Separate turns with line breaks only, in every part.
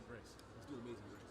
Grace. Let's do Amazing Grace.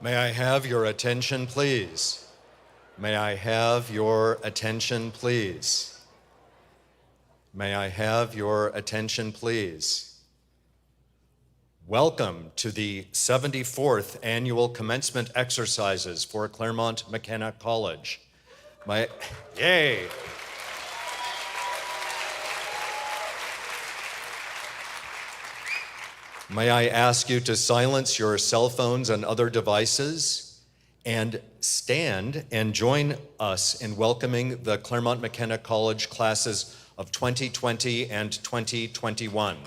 May I have your attention, please? May I have your attention, please? May I have your attention, please? Welcome to the 74th Annual Commencement Exercises for Claremont McKenna College. Yay! May I ask you to silence your cell phones and other devices and stand and join us in welcoming the Claremont McKenna College classes of 2020 and 2021.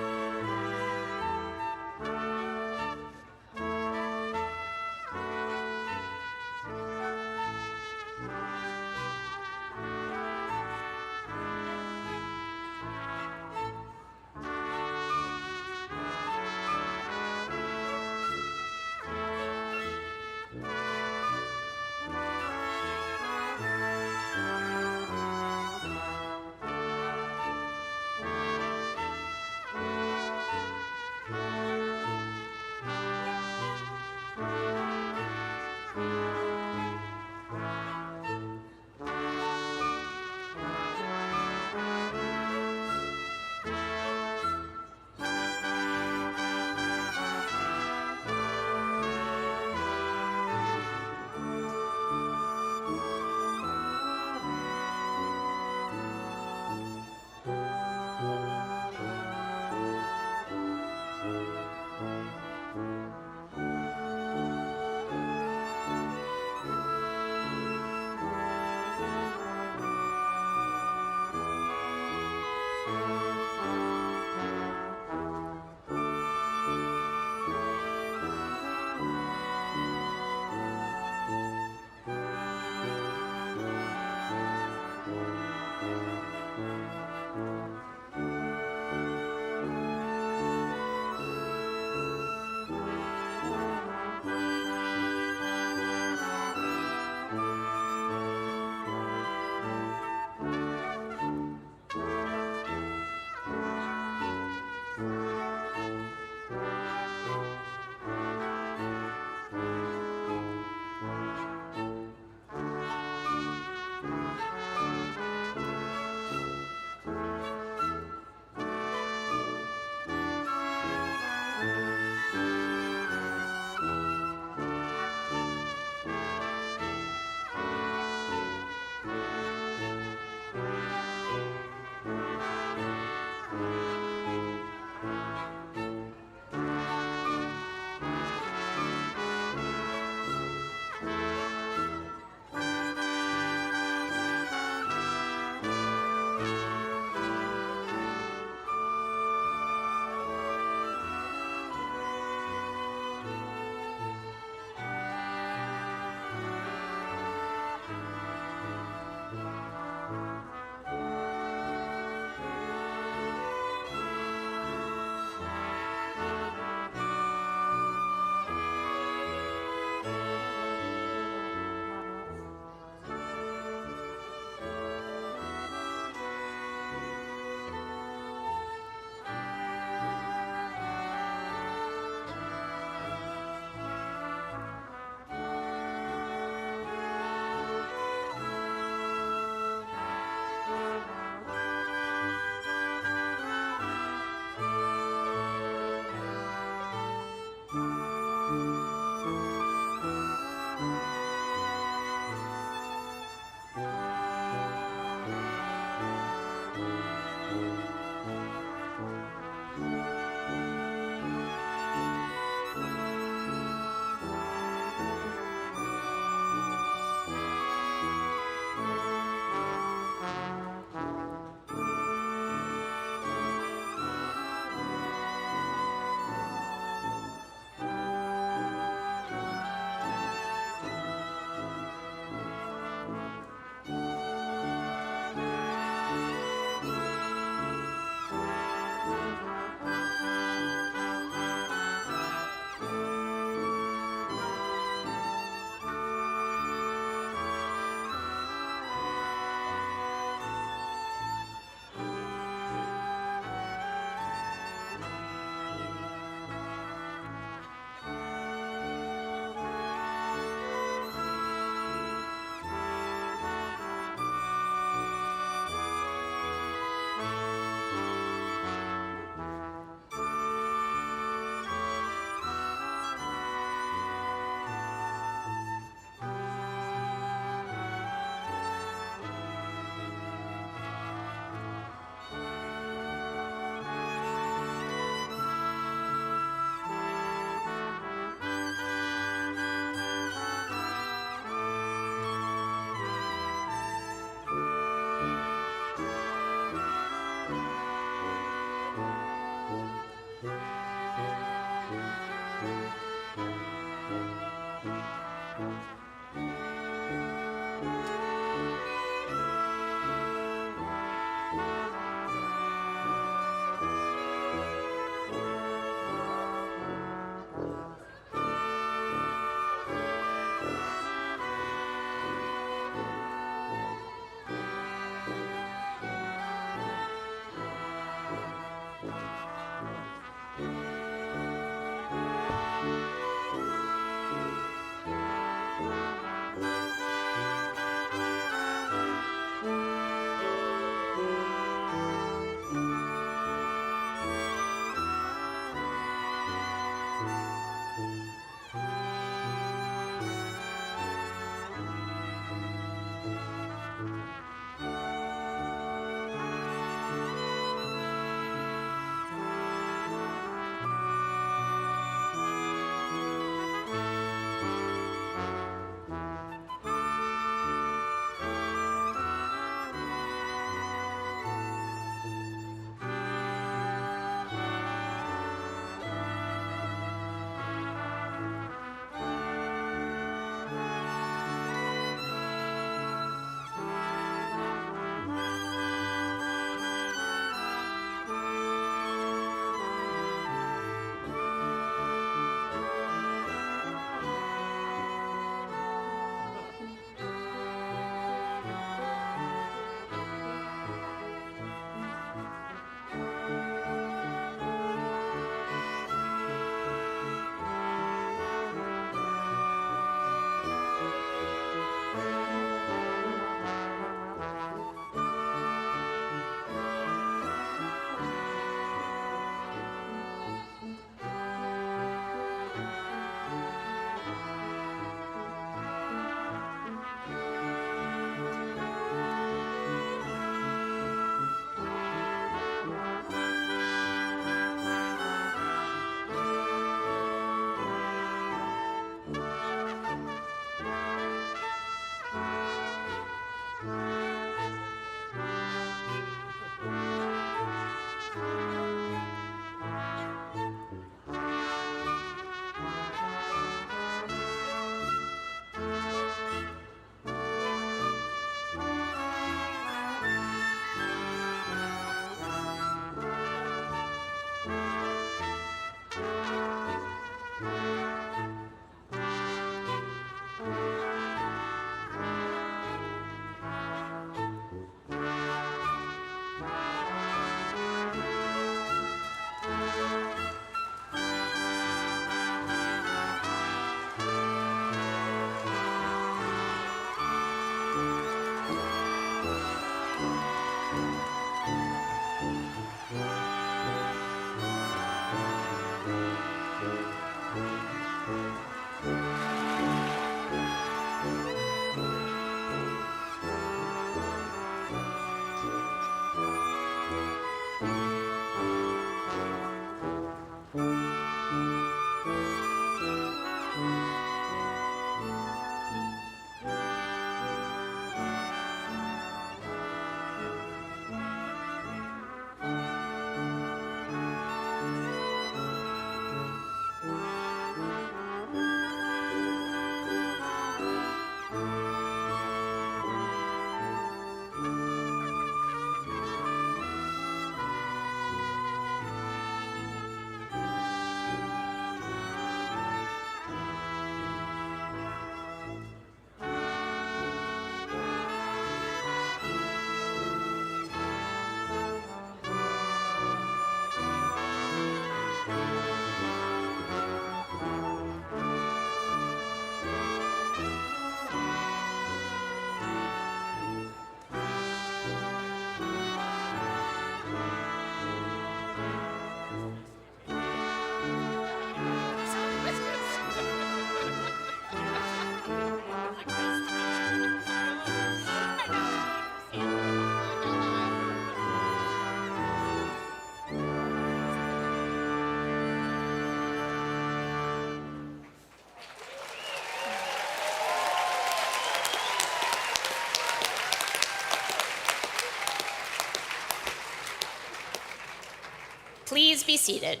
Please be seated.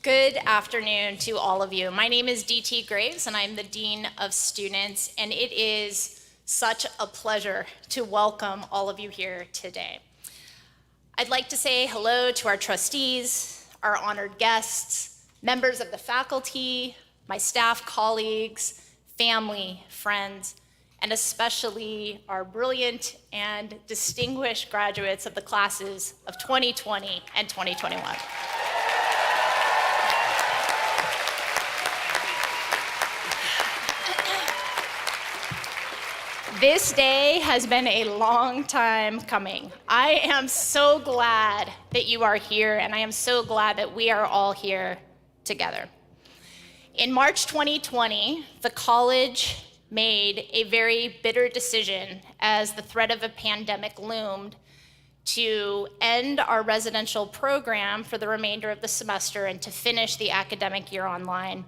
Good afternoon to all of you. My name is DT Graves, and I'm the Dean of Students, and it is such a pleasure to welcome all of you here today. I'd like to say hello to our trustees, our honored guests, members of the faculty, my staff colleagues, family, friends, and especially our brilliant and distinguished graduates of the classes of 2020 and 2021. This day has been a long time coming. I am so glad that you are here, and I am so glad that we are all here together. In March 2020, the college made a very bitter decision as the threat of a pandemic loomed to end our residential program for the remainder of the semester and to finish the academic year online.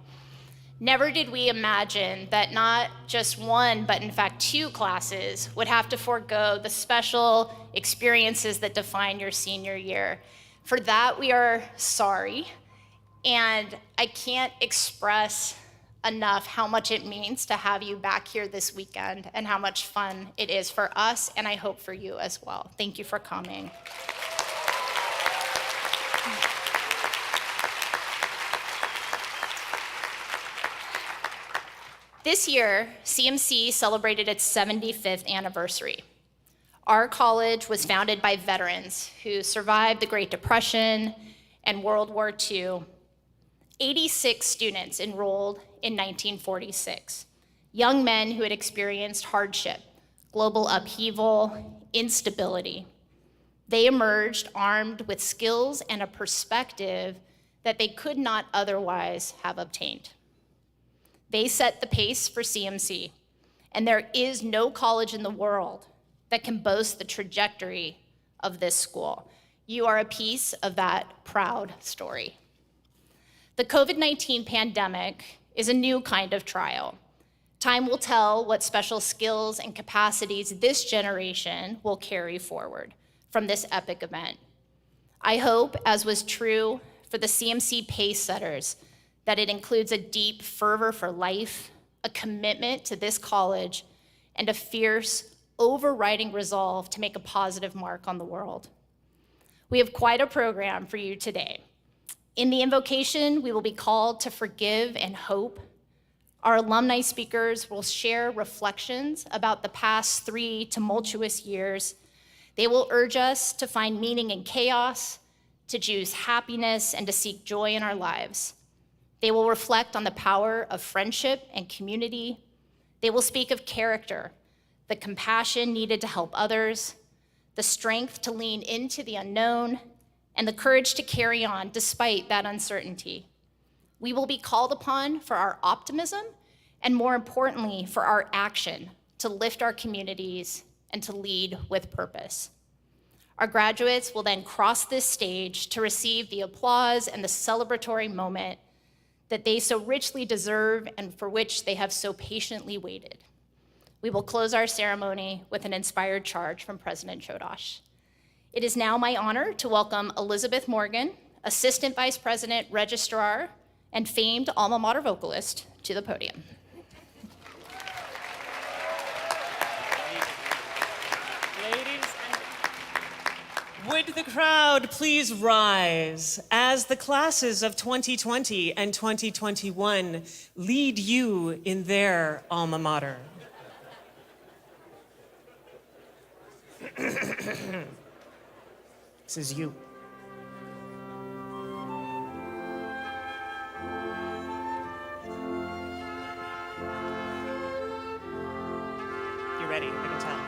Never did we imagine that not just one, but in fact 2 classes would have to forego the special experiences that define your senior year. For that, we are sorry, and I can't express enough how much it means to have you back here this weekend and how much fun it is for us, and I hope for you as well. Thank you for coming. This year, CMC celebrated its 75th anniversary. Our college was founded by veterans who survived the Great Depression and World War II. 86 students enrolled in 1946, young men who had experienced hardship, global upheaval, instability. They emerged armed with skills and a perspective that they could not otherwise have obtained. They set the pace for CMC, and there is no college in the world that can boast the trajectory of this school. You are a piece of that proud story. The COVID-19 pandemic is a new kind of trial. Time will tell what special skills and capacities this generation will carry forward from this epic event. I hope, as was true for the CMC pace setters, that it includes a deep fervor for life, a commitment to this college, and a fierce, overriding resolve to make a positive mark on the world. We have quite a program for you today. In the invocation, we will be called to forgive and hope. Our alumni speakers will share reflections about the past 3 tumultuous years. They will urge us to find meaning in chaos, to choose happiness, and to seek joy in our lives. They will reflect on the power of friendship and community. They will speak of character, the compassion needed to help others, the strength to lean into the unknown, and the courage to carry on despite that uncertainty. We will be called upon for our optimism, and more importantly, for our action to lift our communities and to lead with purpose. Our graduates will then cross this stage to receive the applause and the celebratory moment that they so richly deserve and for which they have so patiently waited. We will close our ceremony with an inspired charge from President Chodosh. It is now my honor to welcome Elizabeth Morgan, Assistant Vice President, Registrar, and famed alma mater vocalist, to the podium.
Would the crowd please rise as the classes of 2020 and 2021 lead you in their alma mater? This is you. You're ready, I can tell.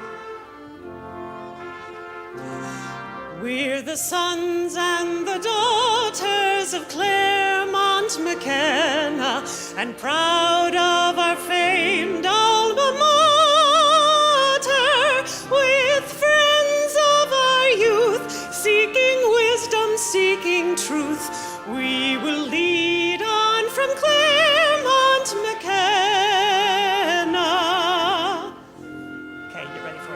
We're the sons and the daughters of Claremont, McKenna, and proud of our famed alma mater, with friends of our youth, seeking wisdom, seeking truth, we will lead on from Claremont, McKenna. Okay, you ready for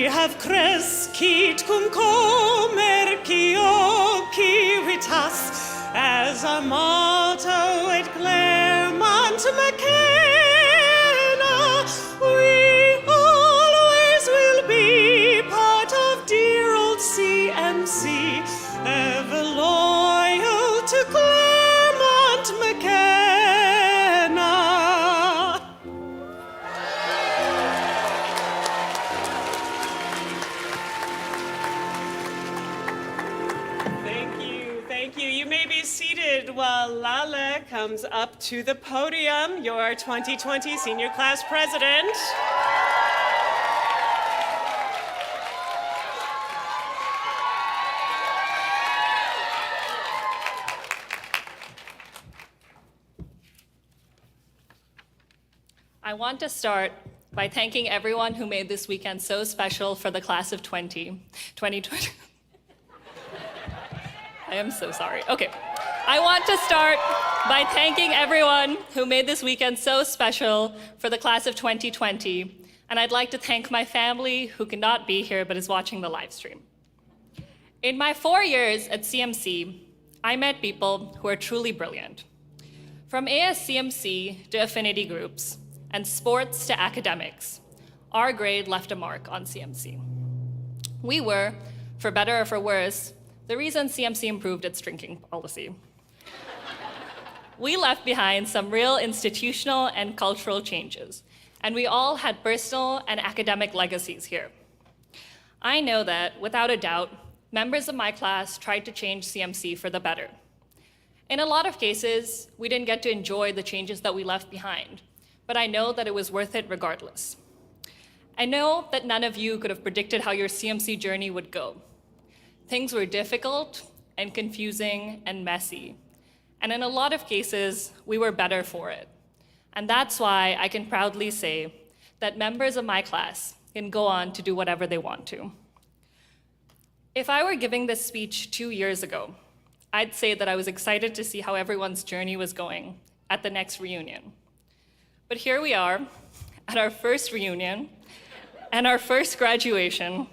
have crescit cum comercio civitas as our motto at Claremont, McKenna. We always will be part of dear old CMC, ever loyal to Claremont, McKenna. Thank you. You may be seated while Laleh comes up to the podium, your 2020 senior class president.
I want to start by thanking everyone who made this weekend so special for the class of 2020. I am so sorry. Okay. I want to start by thanking everyone who made this weekend so special for the class of 2020. And I'd like to thank my family who cannot be here but is watching the live stream. In my 4 years at CMC, I met people who are truly brilliant. From ASCMC to affinity groups, and sports to academics, our grade left a mark on CMC. We were, for better or for worse, the reason CMC improved its drinking policy. We left behind some real institutional and cultural changes, and we all had personal and academic legacies here. I know that, without a doubt, members of my class tried to change CMC for the better. In a lot of cases, we didn't get to enjoy the changes that we left behind, but I know that it was worth it regardless. I know that none of you could have predicted how your CMC journey would go. Things were difficult and confusing and messy, and in a lot of cases, we were better for it. And that's why I can proudly say that members of my class can go on to do whatever they want to. If I were giving this speech 2 years ago, I'd say that I was excited to see how everyone's journey was going at the next reunion. But here we are at our first reunion and our first graduation,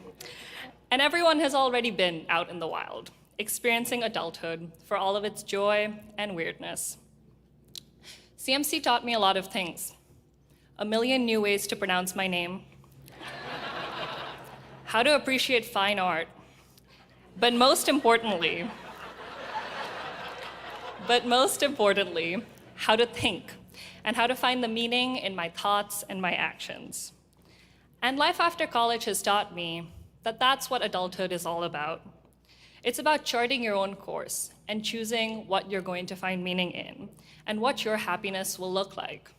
and everyone has already been out in the wild, experiencing adulthood for all of its joy and weirdness. CMC taught me a lot of things. A million new ways to pronounce my name, how to appreciate fine art, but most importantly, how to think and how to find the meaning in my thoughts and my actions. And life after college has taught me that that's what adulthood is all about. It's about charting your own course and choosing what you're going to find meaning in and what your happiness will look like.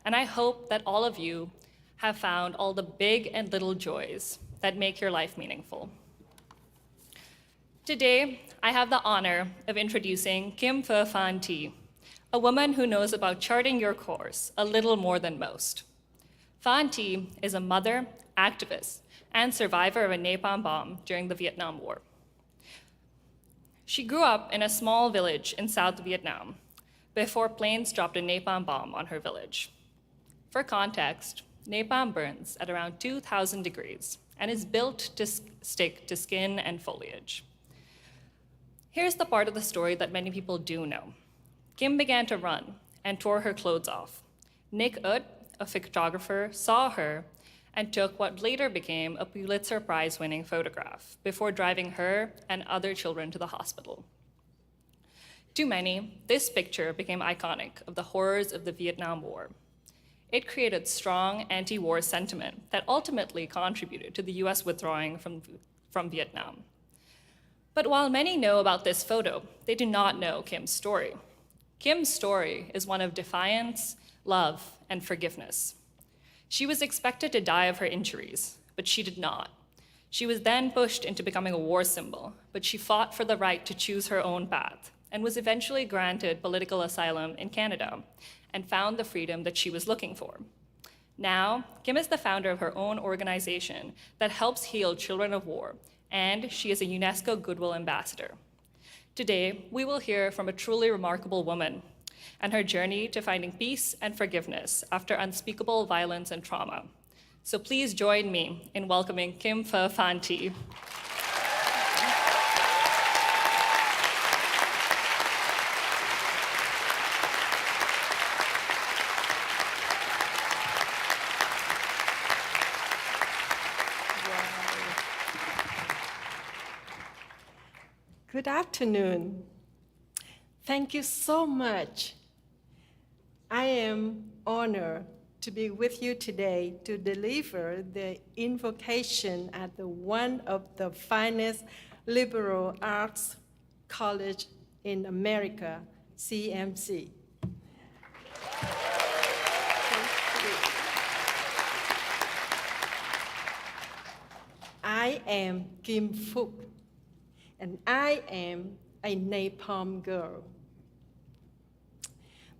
And I hope that all of you have found all the big and little joys that make your life meaningful. Today, I have the honor of introducing Phan, a woman who knows about charting your course a little more than most. Phan is a mother, activist, and survivor of a napalm bomb during the Vietnam War. She grew up in a small village in South Vietnam before planes dropped a napalm bomb on her village. For context, napalm burns at around 2,000 degrees and is built to stick to skin and foliage. Here's the part of the story that many people do know. Kim began to run and tore her clothes off. Nick Ut, a photographer, saw her and took what later became a Pulitzer Prize-winning photograph before driving her and other children to the hospital. To many, this picture became iconic of the horrors of the Vietnam War. It created strong anti-war sentiment that ultimately contributed to the US withdrawing from Vietnam. But while many know about this photo, they do not know Kim's story. Kim's story is one of defiance, love, and forgiveness. She was expected to die of her injuries, but she did not. She was then pushed into becoming a war symbol, but she fought for the right to choose her own path and was eventually granted political asylum in Canada and found the freedom that she was looking for. Now, Kim is the founder of her own organization that helps heal children of war, and she is a UNESCO Goodwill ambassador. Today, we will hear from a truly remarkable woman and her journey to finding peace and forgiveness after unspeakable violence and trauma. So please join me in welcoming Kim Phan Thi.
Good afternoon. Thank you so much. I am honored to be with you today to deliver the invocation at one of the finest liberal arts college in America, CMC. I am Kim Phúc, and I am a napalm girl.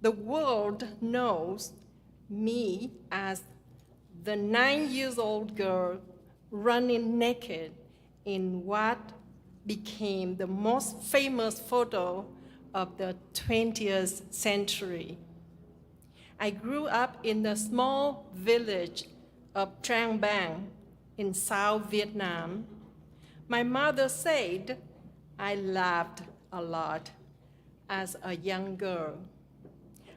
The world knows me as the 9-year-old girl running naked in what became the most famous photo of the 20th century. I grew up in the small village of Trang Bang in South Vietnam. My mother said I laughed a lot as a young girl.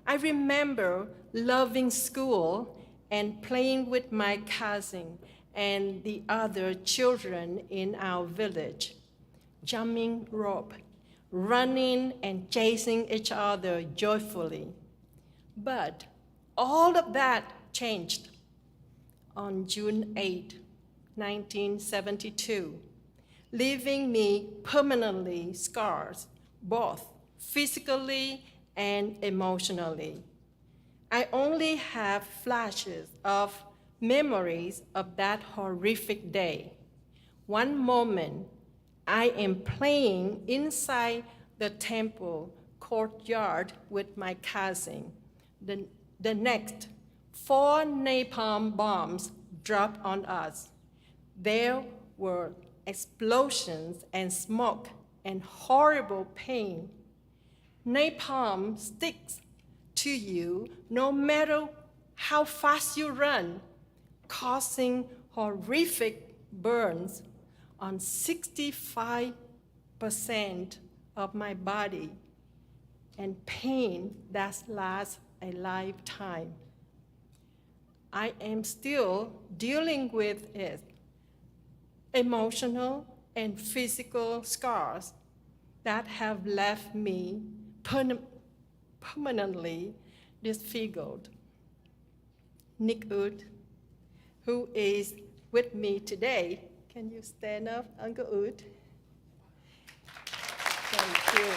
I remember loving school and playing with my cousin and the other children in our village, jumping rope, running and chasing each other joyfully. But all of that changed on June 8, 1972, leaving me permanently scarred, both physically and emotionally. I only have flashes of memories of that horrific day. One moment, I am playing inside the temple courtyard with my cousin. The next, 4 napalm bombs dropped on us. There were explosions and smoke and horrible pain. Napalm sticks to you no matter how fast you run, causing horrific burns on 65% of my body and pain that lasts a lifetime. I am still dealing with it. Emotional and physical scars that have left me permanently disfigured. Nick Ud, who is with me today, can you stand up, Uncle Ud? Thank you.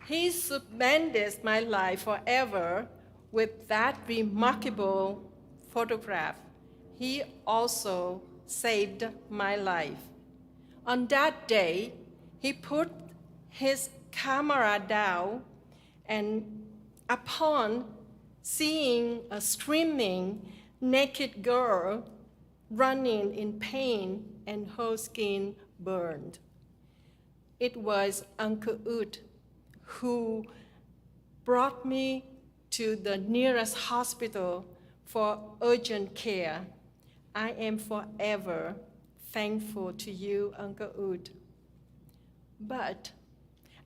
He suspended my life forever with that remarkable photograph. He also saved my life. On that day, he put his camera down, and upon seeing a screaming naked girl running in pain and her skin burned, it was Uncle Ud who brought me to the nearest hospital for urgent care. I am forever thankful to you, Uncle Ud. But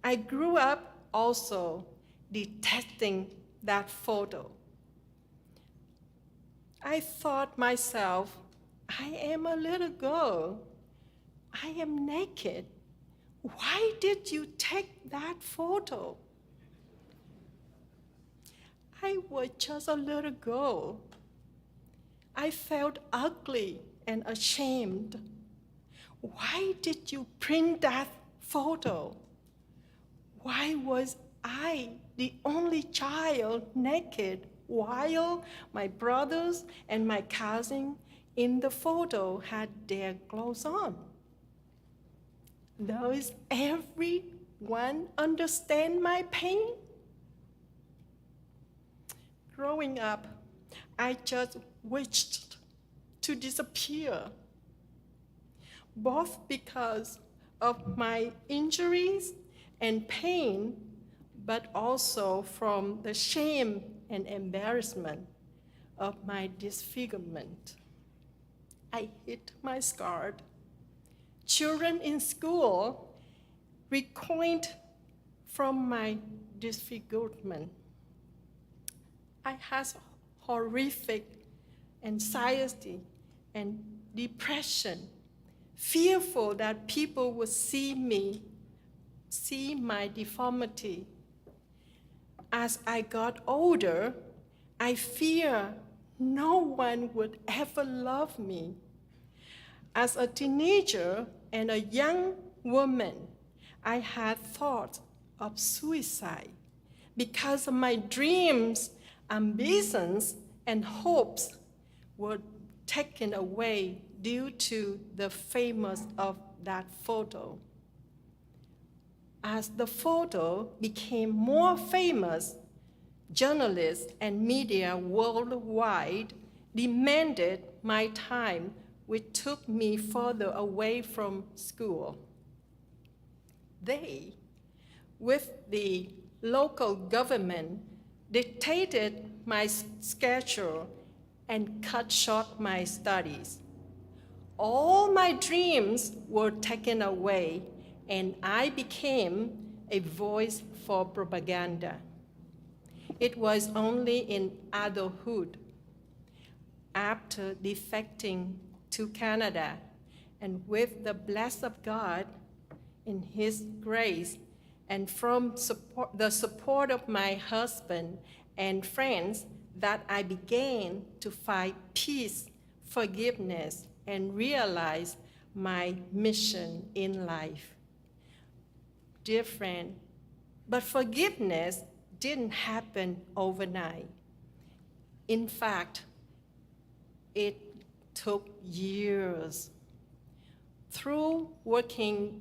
I grew up also detesting that photo. I thought myself, I am a little girl. I am naked. Why did you take that photo? I was just a little girl. I felt ugly and ashamed. Why did you print that photo? Why was I the only child naked while my brothers and my cousin in the photo had their clothes on? Does everyone understand my pain? Growing up, I just wished to disappear, both because of my injuries and pain, but also from the shame and embarrassment of my disfigurement. I hid my scar. Children in school recoiled from my disfigurement. I had horrific anxiety and depression, fearful that people would see my deformity. As I got older, I fear no one would ever love me. As a teenager and a young woman, I had thoughts of suicide because my dreams, ambitions, and hopes were taken away due to the famous of that photo. As the photo became more famous, journalists and media worldwide demanded my time, which took me further away from school. They, with the local government, dictated my schedule and cut short my studies. All my dreams were taken away, and I became a voice for propaganda. It was only in adulthood, after defecting to Canada, and with the blessing of God in His grace, and from the support of my husband and friends, that I began to find peace, forgiveness, and realize my mission in life. Dear friend, but forgiveness didn't happen overnight. In fact, it took years. Through working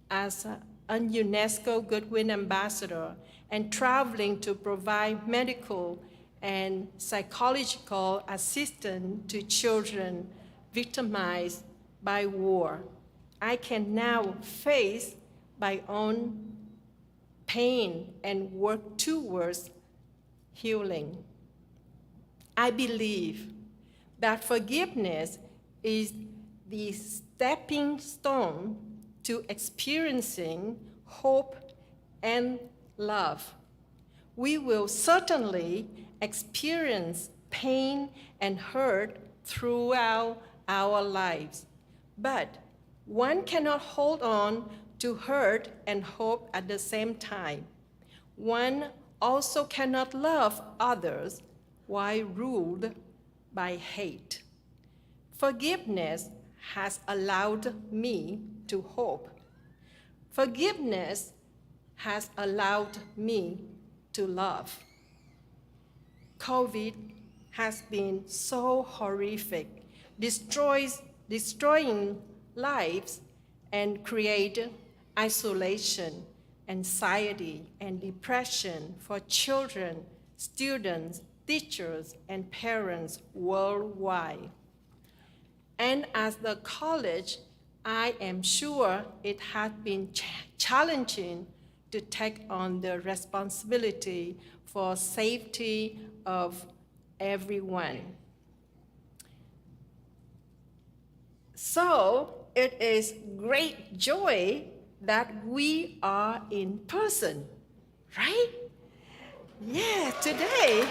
as a UNESCO Goodwill ambassador and traveling to provide medical and psychological assistance to children victimized by war, I can now face my own pain and work towards healing. I believe that forgiveness is the stepping stone to experiencing hope and love. We will certainly experience pain and hurt throughout our lives, but one cannot hold on to hurt and hope at the same time. One also cannot love others while ruled by hate. Forgiveness has allowed me to hope. Forgiveness has allowed me to love. COVID has been so horrific, destroying lives and creating isolation, anxiety, and depression for children, students, teachers, and parents worldwide. And as the college, I am sure it has been challenging to take on the responsibility for safety of everyone. So it is great joy that we are in person, right? Yeah, today.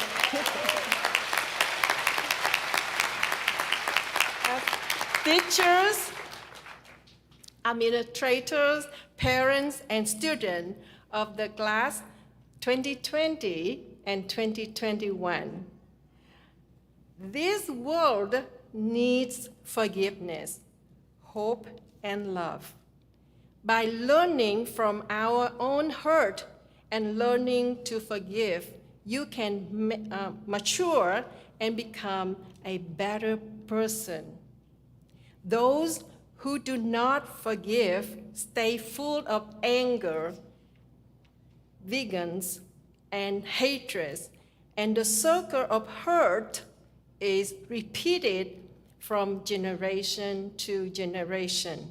As teachers, administrators, parents, and students of the class 2020 and 2021. This world needs forgiveness, hope, and love. By learning from our own hurt and learning to forgive, you can mature and become a better person. Those who do not forgive stay full of anger, vengeance, and hatred, and the circle of hurt is repeated from generation to generation.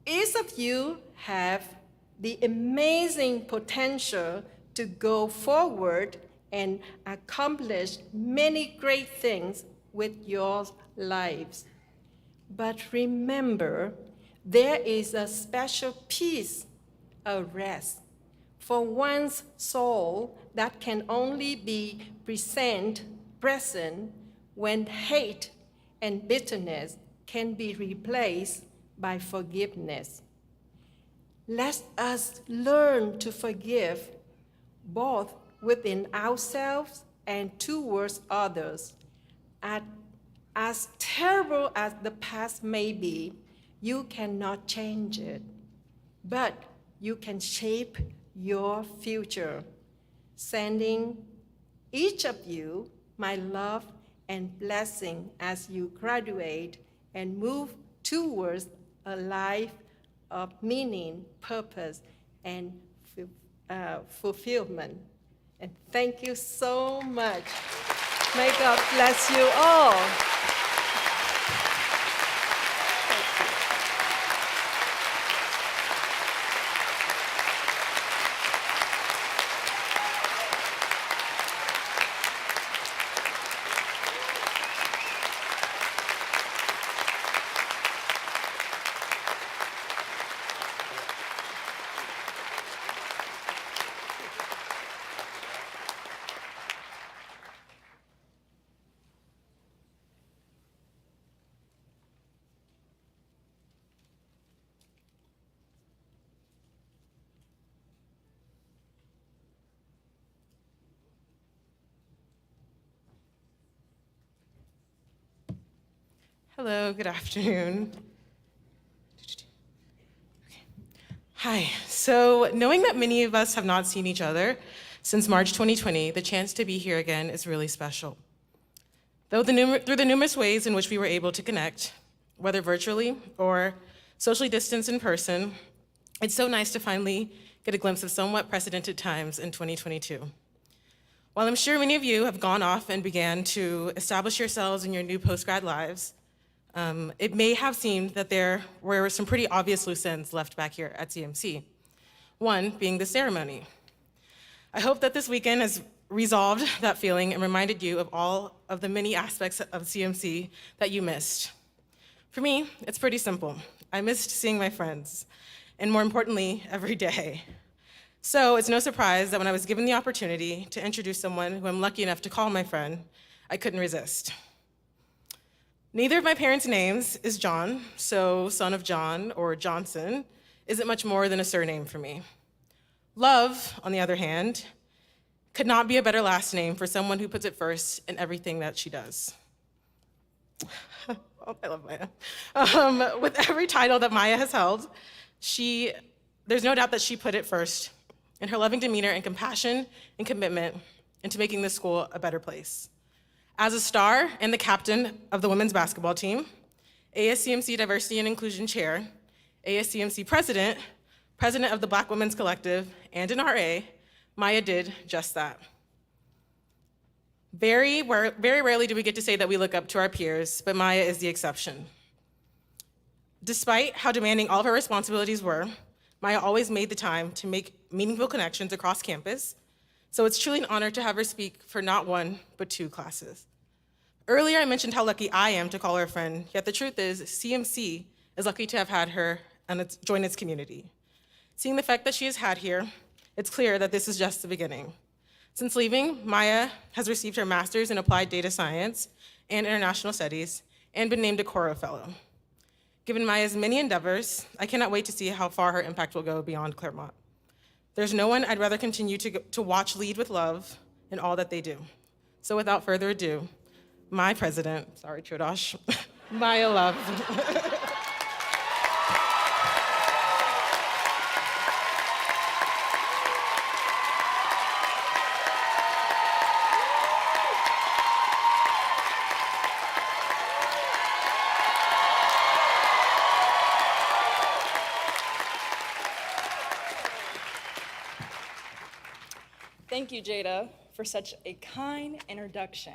Each of you have the amazing potential to go forward and accomplish many great things with your lives. But remember, there is a special peace, a rest for one's soul that can only be present when hate and bitterness can be replaced by forgiveness. Let us learn to forgive both within ourselves and towards others. As terrible as the past may be, you cannot change it, but you can shape your future. Sending each of you my love and blessing as you graduate and move towards a life of meaning, purpose, and fulfillment. And thank you so much. May God bless you all.
Hello, good afternoon. Hi, so knowing that many of us have not seen each other since March 2020, the chance to be here again is really special. Through the numerous ways in which we were able to connect, whether virtually or socially distanced in person, it's so nice to finally get a glimpse of somewhat precedented times in 2022. While I'm sure many of you have gone off and began to establish yourselves in your new post-grad lives, it may have seemed that there were some pretty obvious loose ends left back here at CMC, one being the ceremony. I hope that this weekend has resolved that feeling and reminded you of all of the many aspects of CMC that you missed. For me, it's pretty simple. I missed seeing my friends, and more importantly, every day. So it's no surprise that when I was given the opportunity to introduce someone who I'm lucky enough to call my friend, I couldn't resist. Neither of my parents' names is John, so son of John or Johnson isn't much more than a surname for me. Love, on the other hand, could not be a better last name for someone who puts it first in everything that she does. Oh, I love Maya. With every title that Maya has held, there's no doubt that she put it first in her loving demeanor and compassion and commitment into making this school a better place. As a star and the captain of the women's basketball team, ASCMC Diversity and Inclusion Chair, ASCMC President, President of the Black Women's Collective, and an RA, Maya did just that. Very rarely do we get to say that we look up to our peers, but Maya is the exception. Despite how demanding all of her responsibilities were, Maya always made the time to make meaningful connections across campus, so it's truly an honor to have her speak for not one, but two classes. Earlier, I mentioned how lucky I am to call her a friend, yet the truth is, CMC is lucky to have had her and join its community. Seeing the effect that she has had here, it's clear that this is just the beginning. Since leaving, Maya has received her master's in applied data science and international studies and been named a Coro Fellow. Given Maya's many endeavors, I cannot wait to see how far her impact will go beyond Claremont. There's no one I'd rather continue to watch lead with love in all that they do. So without further ado, my president, sorry, Chodosh, Maya Love.
Thank you, JaDa, for such a kind introduction.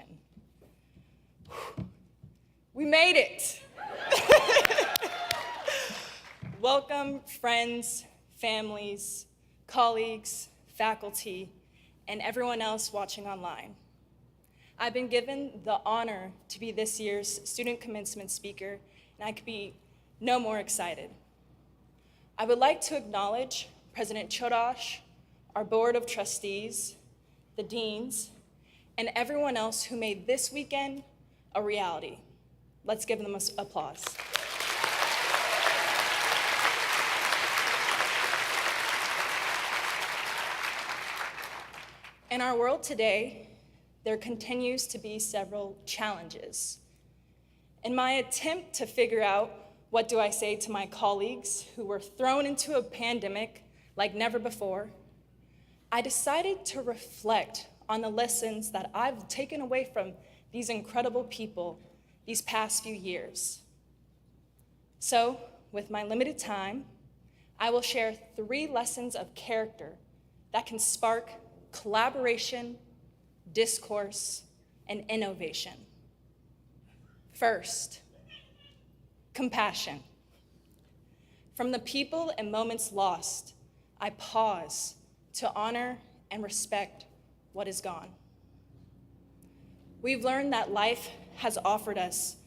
We made it. Welcome, friends, families, colleagues, faculty, and everyone else watching online. I've been given the honor to be this year's student commencement speaker, and I could be no more excited. I would like to acknowledge President Chodosh, our board of trustees, the deans, and everyone else who made this weekend a reality. Let's give them applause. In our world today, there continues to be several challenges. In my attempt to figure out what do I say to my colleagues who were thrown into a pandemic like never before, I decided to reflect on the lessons that I've taken away from these incredible people these past few years. So, with my limited time, I will share 3 lessons of character that can spark collaboration, discourse, and innovation. First, compassion. From the people and moments lost, I pause to honor and respect what is gone. We've learned that life has offered us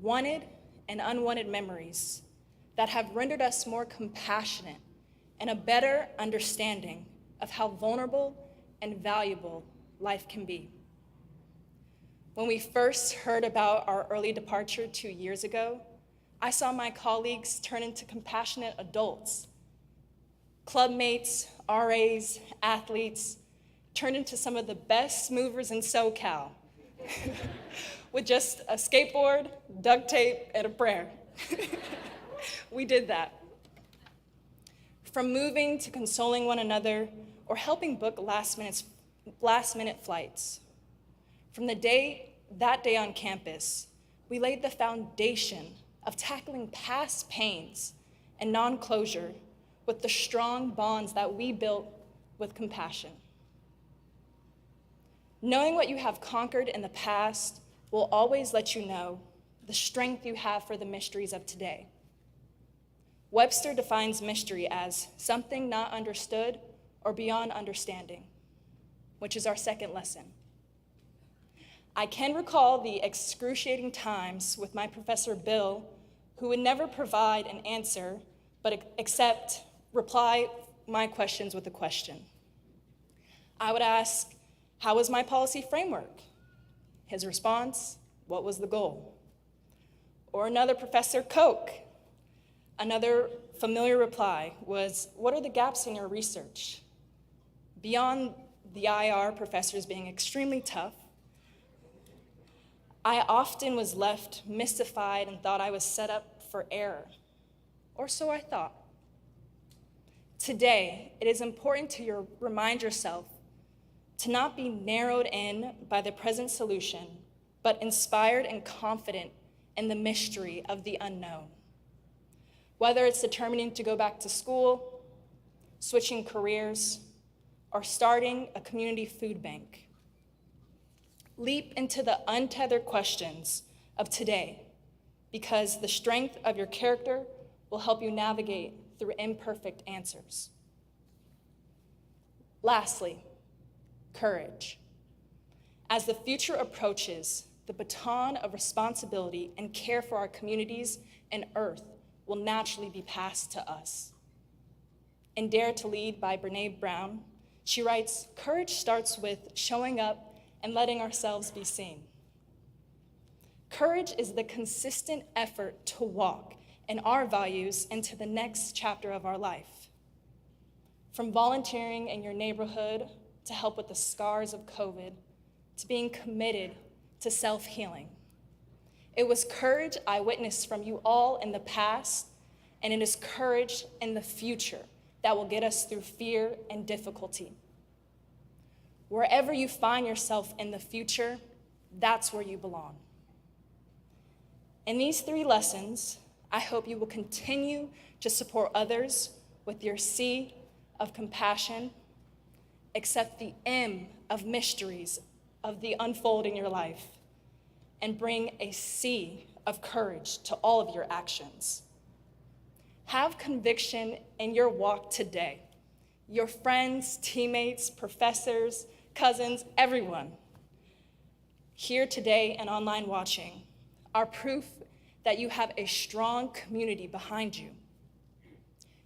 wanted and unwanted memories that have rendered us more compassionate and a better understanding of how vulnerable and valuable life can be. When we first heard about our early departure 2 years ago, I saw my colleagues turn into compassionate adults. Clubmates, RAs, athletes turned into some of the best movers in SoCal with just a skateboard, duct tape, and a prayer. We did that. From moving to consoling one another or helping book last-minute flights. From that day on campus, we laid the foundation of tackling past pains and non-closure with the strong bonds that we built with compassion. Knowing what you have conquered in the past will always let you know the strength you have for the mysteries of today. Webster defines mystery as something not understood or beyond understanding, which is our second lesson. I can recall the excruciating times with my professor Bill, who would never provide an answer, but except reply my questions with a question. I would ask, how was my policy framework? His response, what was the goal? Or another professor, Coke. Another familiar reply was, what are the gaps in your research? Beyond the IR professors being extremely tough, I often was left mystified and thought I was set up for error, or so I thought. Today, it is important to remind yourself to not be narrowed in by the present solution, but inspired and confident in the mystery of the unknown. Whether it's determining to go back to school, switching careers, or starting a community food bank. Leap into the untethered questions of today, because the strength of your character will help you navigate through imperfect answers. Lastly, courage. As the future approaches, the baton of responsibility and care for our communities and Earth will naturally be passed to us. In Dare to Lead by Brené Brown, she writes, courage starts with showing up and letting ourselves be seen. Courage is the consistent effort to walk in our values into the next chapter of our life. From volunteering in your neighborhood to help with the scars of COVID, to being committed to self-healing. It was courage I witnessed from you all in the past, and it is courage in the future that will get us through fear and difficulty. Wherever you find yourself in the future, that's where you belong. In these 3 lessons, I hope you will continue to support others with your C of compassion, accept the M of mysteries of the unfold in your life, and bring a C of courage to all of your actions. Have conviction in your walk today. Your friends, teammates, professors, cousins, everyone here today and online watching are proof that you have a strong community behind you.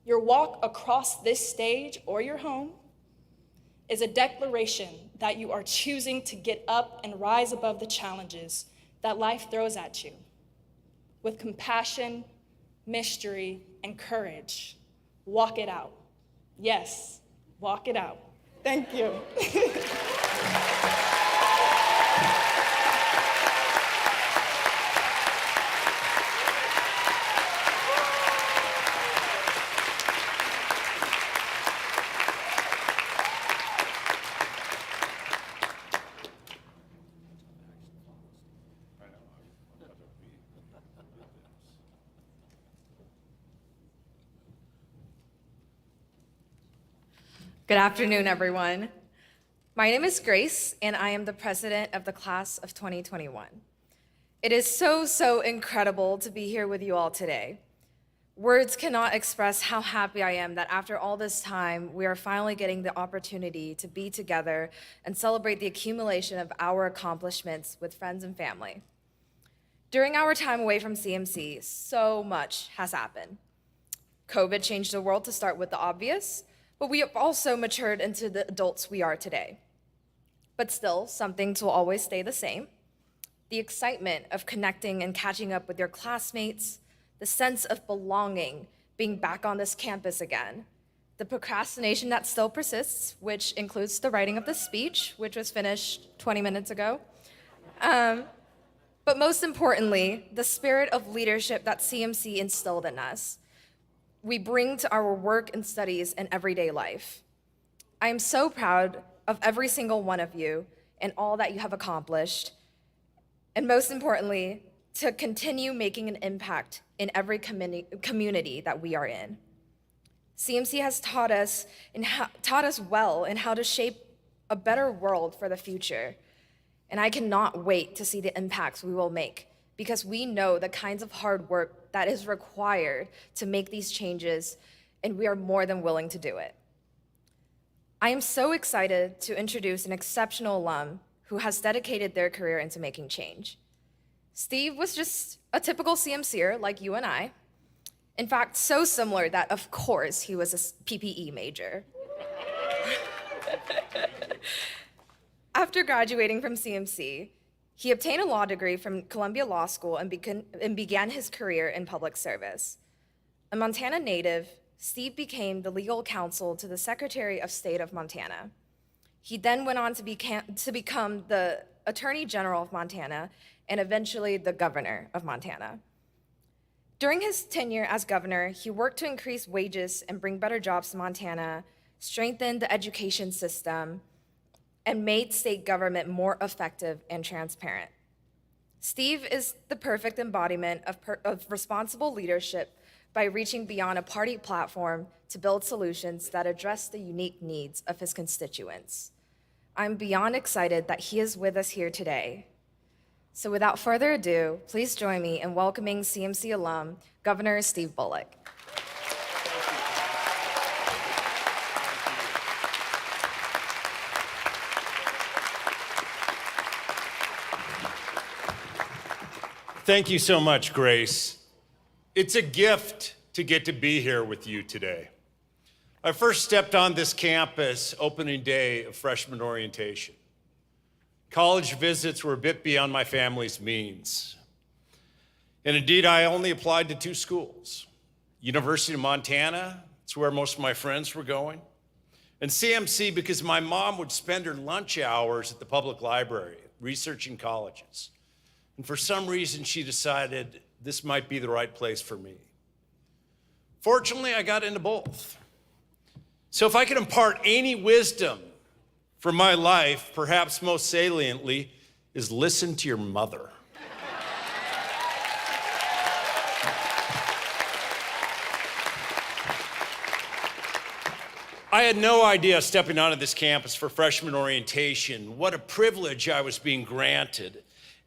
Your walk across this stage or your home is a declaration that you are choosing to get up and rise above the challenges that life throws at you with compassion, mystery, and courage. Walk it out. Yes, walk it out. Thank you.
Good afternoon, everyone. My name is Grace, and I am the president of the class of 2021. It is so incredible to be here with you all today. Words cannot express how happy I am that after all this time, we are finally getting the opportunity to be together and celebrate the accumulation of our accomplishments with friends and family. During our time away from CMC, so much has happened. COVID changed the world, to start with the obvious, but we have also matured into the adults we are today. But still, some things will always stay the same. The excitement of connecting and catching up with your classmates, the sense of belonging, being back on this campus again, the procrastination that still persists, which includes the writing of the speech, which was finished 20 minutes ago. But most importantly, the spirit of leadership that CMC instilled in us. We bring to our work and studies and everyday life. I am so proud of every single one of you and all that you have accomplished, and most importantly, to continue making an impact in every community that we are in. CMC has taught us well in how to shape a better world for the future, and I cannot wait to see the impacts we will make, because we know the kinds of hard work that is required to make these changes, and we are more than willing to do it. I am so excited to introduce an exceptional alum who has dedicated their career into making change. Steve was just a typical CMCer like you and I. In fact, so similar that, of course, he was a PPE major. After graduating from CMC, he obtained a law degree from Columbia Law School and began his career in public service. A Montana native, Steve became the legal counsel to the Secretary of State of Montana. He then went on to become the Attorney General of Montana and eventually the Governor of Montana. During his tenure as governor, he worked to increase wages and bring better jobs to Montana, strengthened the education system, and made state government more effective and transparent. Steve is the perfect embodiment of responsible leadership by reaching beyond a party platform to build solutions that address the unique needs of his constituents. I'm beyond excited that he is with us here today. So without further ado, please join me in welcoming CMC alum, Governor Steve Bullock.
Thank you so much, Grace. It's a gift to get to be here with you today. I first stepped on this campus opening day of freshman orientation. College visits were a bit beyond my family's means. And indeed, I only applied to 2 schools. University of Montana, it's where most of my friends were going, and CMC because my mom would spend her lunch hours at the public library researching colleges. And for some reason, she decided this might be the right place for me. Fortunately, I got into both. So if I could impart any wisdom from my life, perhaps most saliently, is listen to your mother. I had no idea stepping onto this campus for freshman orientation what a privilege I was being granted.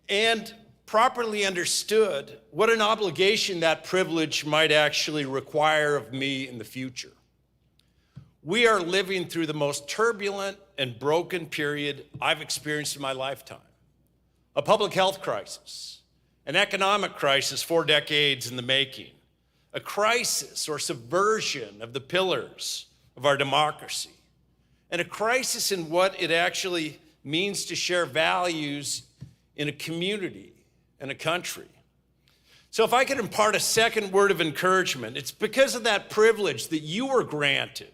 And properly understood what an obligation that privilege might actually require of me in the future. We are living through the most turbulent and broken period I've experienced in my lifetime. A public health crisis, an economic crisis 4 decades in the making, a crisis or subversion of the pillars of our democracy, and a crisis in what it actually means to share values in a community and a country. So if I could impart a second word of encouragement, it's because of that privilege that you were granted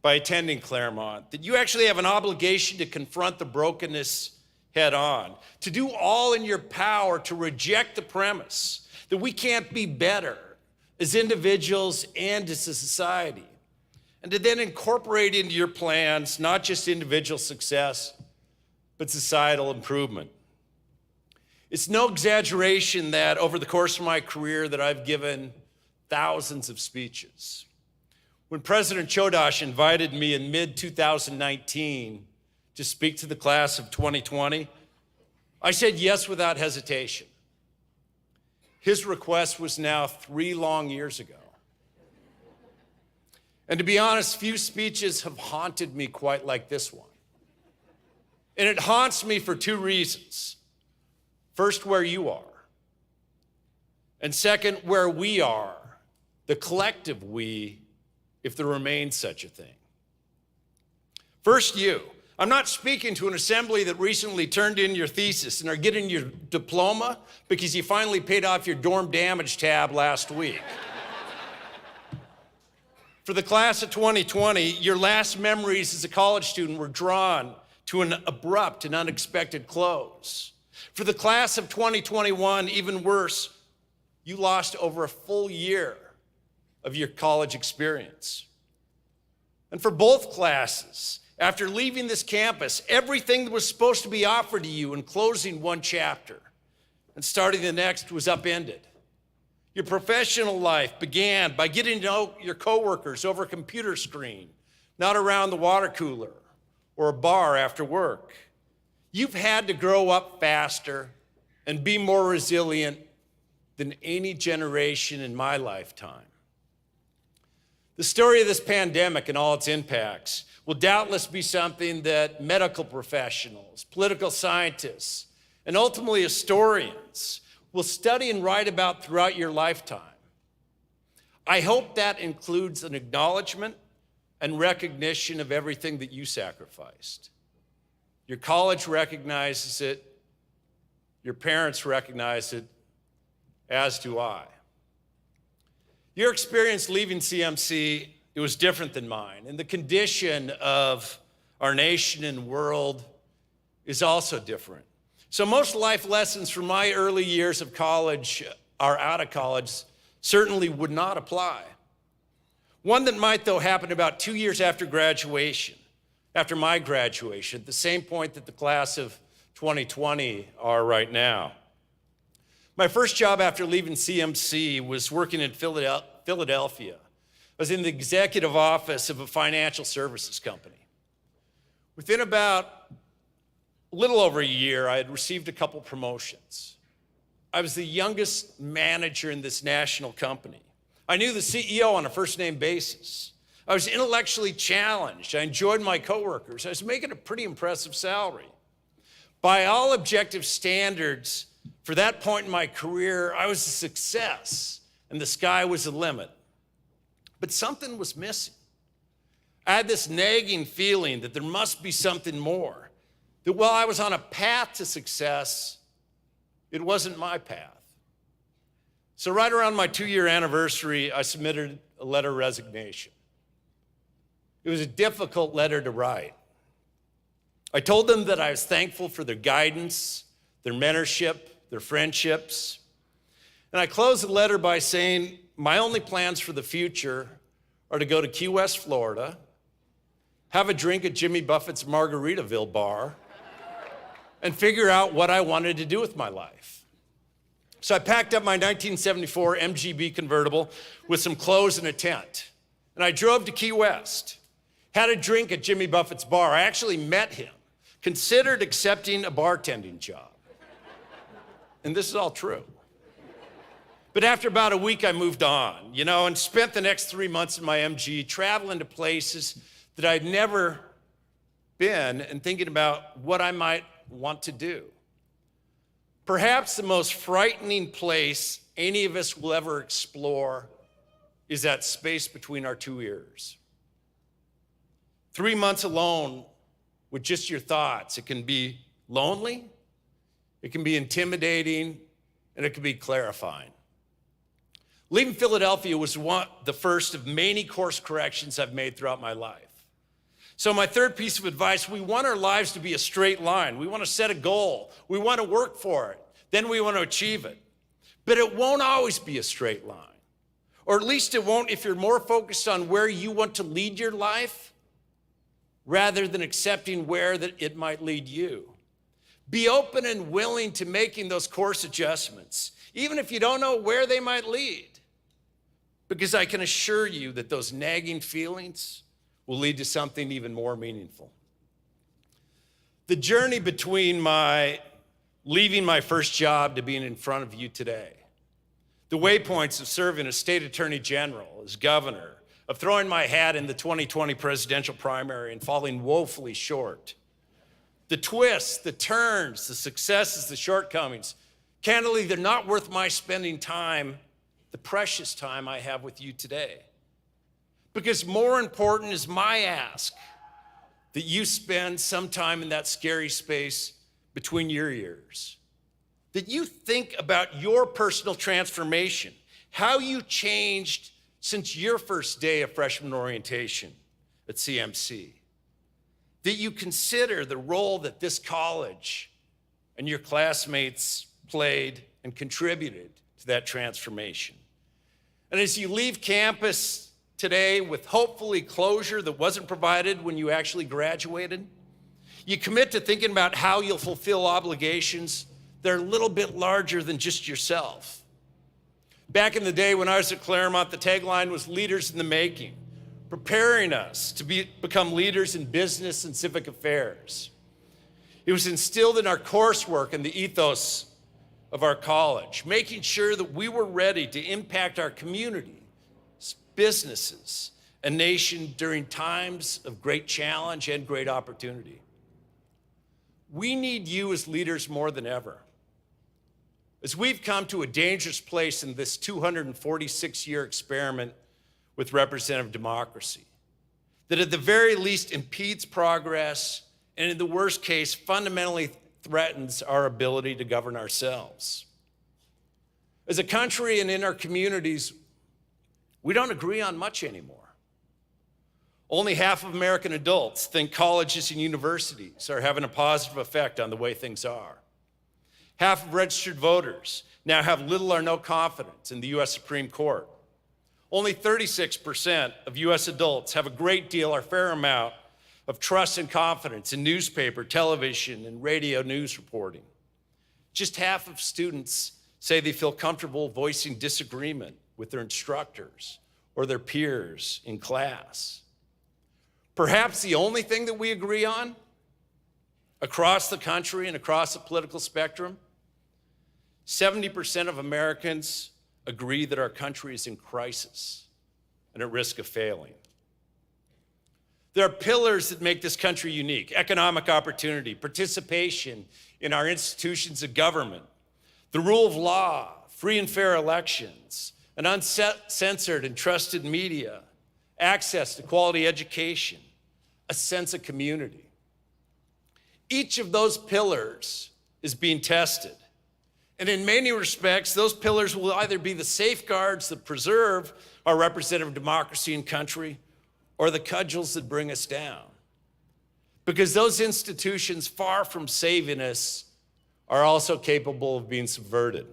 by attending Claremont, that you actually have an obligation to confront the brokenness head on, to do all in your power to reject the premise that we can't be better as individuals and as a society, and to then incorporate into your plans not just individual success, but societal improvement. It's no exaggeration that over the course of my career that I've given thousands of speeches. When President Chodosh invited me in mid-2019 to speak to the class of 2020, I said yes without hesitation. His request was now 3 long years ago. And to be honest, few speeches have haunted me quite like this one. And it haunts me for 2 reasons. First, where you are. And second, where we are, the collective we, if there remains such a thing. First, you. I'm not speaking to an assembly that recently turned in your thesis and are getting your diploma because you finally paid off your dorm damage tab last week. For the class of 2020, your last memories as a college student were drawn to an abrupt and unexpected close. For the class of 2021, even worse, you lost over a full year of your college experience. And for both classes, after leaving this campus, everything that was supposed to be offered to you in closing one chapter and starting the next was upended. Your professional life began by getting to know your coworkers over a computer screen, not around the water cooler or a bar after work. You've had to grow up faster and be more resilient than any generation in my lifetime. The story of this pandemic and all its impacts will doubtless be something that medical professionals, political scientists, and ultimately historians will study and write about throughout your lifetime. I hope that includes an acknowledgement and recognition of everything that you sacrificed. Your college recognizes it, your parents recognize it, as do I. Your experience leaving CMC, it was different than mine, and the condition of our nation and world is also different. So most life lessons from my early years of college or out of college certainly would not apply. One that might, though, happen about 2 years after graduation, after my graduation, at the same point that the class of 2020 are right now. My first job after leaving CMC was working in Philadelphia. I was in the executive office of a financial services company. Within about a little over a year, I had received a couple promotions. I was the youngest manager in this national company. I knew the CEO on a first-name basis. I was intellectually challenged. I enjoyed my coworkers. I was making a pretty impressive salary. By all objective standards, for that point in my career, I was a success, and the sky was the limit. But something was missing. I had this nagging feeling that there must be something more, that while I was on a path to success, it wasn't my path. So right around my 2-year anniversary, I submitted a letter of resignation. It was a difficult letter to write. I told them that I was thankful for their guidance, their mentorship, their friendships. And I closed the letter by saying, my only plans for the future are to go to Key West, Florida, have a drink at Jimmy Buffett's Margaritaville bar, and figure out what I wanted to do with my life. So I packed up my 1974 MGB convertible with some clothes and a tent, and I drove to Key West, had a drink at Jimmy Buffett's bar. I actually met him, considered accepting a bartending job. and this is all true. But after about a week, I moved on, and spent the next 3 months in my MG traveling to places that I'd never been and thinking about what I might want to do. Perhaps the most frightening place any of us will ever explore is that space between our two ears. 3 months alone with just your thoughts. It can be lonely, it can be intimidating, and it can be clarifying. Leaving Philadelphia was the first of many course corrections I've made throughout my life. So my third piece of advice, we want our lives to be a straight line. We want to set a goal. We want to work for it. Then we want to achieve it. But it won't always be a straight line. Or at least it won't if you're more focused on where you want to lead your life rather than accepting where it might lead you. Be open and willing to making those course adjustments, even if you don't know where they might lead. Because I can assure you that those nagging feelings will lead to something even more meaningful. The journey between leaving my first job to being in front of you today, the waypoints of serving as state attorney general, as governor, of throwing my hat in the 2020 presidential primary and falling woefully short, the twists, the turns, the successes, the shortcomings, candidly, they're not worth my spending time, the precious time I have with you today. Because more important is my ask that you spend some time in that scary space between your ears. That you think about your personal transformation, how you changed since your first day of freshman orientation at CMC. That you consider the role that this college and your classmates played and contributed to that transformation. And as you leave campus today with hopefully closure that wasn't provided when you actually graduated, you commit to thinking about how you'll fulfill obligations that are a little bit larger than just yourself. Back in the day when I was at Claremont, the tagline was leaders in the making, preparing us to become leaders in business and civic affairs. It was instilled in our coursework and the ethos of our college, making sure that we were ready to impact our community, businesses, a nation during times of great challenge and great opportunity. We need you as leaders more than ever. As we've come to a dangerous place in this 246-year experiment with representative democracy, that at the very least impedes progress and in the worst case fundamentally threatens our ability to govern ourselves. As a country and in our communities, we don't agree on much anymore. Only half of American adults think colleges and universities are having a positive effect on the way things are. Half of registered voters now have little or no confidence in the U.S. Supreme Court. Only 36% of U.S. adults have a great deal or fair amount of trust and confidence in newspaper, television, and radio news reporting. Just half of students say they feel comfortable voicing disagreement with their instructors or their peers in class. Perhaps the only thing that we agree on across the country and across the political spectrum, 70% of Americans agree that our country is in crisis and at risk of failing. There are pillars that make this country unique: economic opportunity, participation in our institutions of government, the rule of law, free and fair elections, an uncensored and trusted media, access to quality education, a sense of community. Each of those pillars is being tested. And in many respects, those pillars will either be the safeguards that preserve our representative democracy and country, or the cudgels that bring us down. Because those institutions, far from saving us, are also capable of being subverted.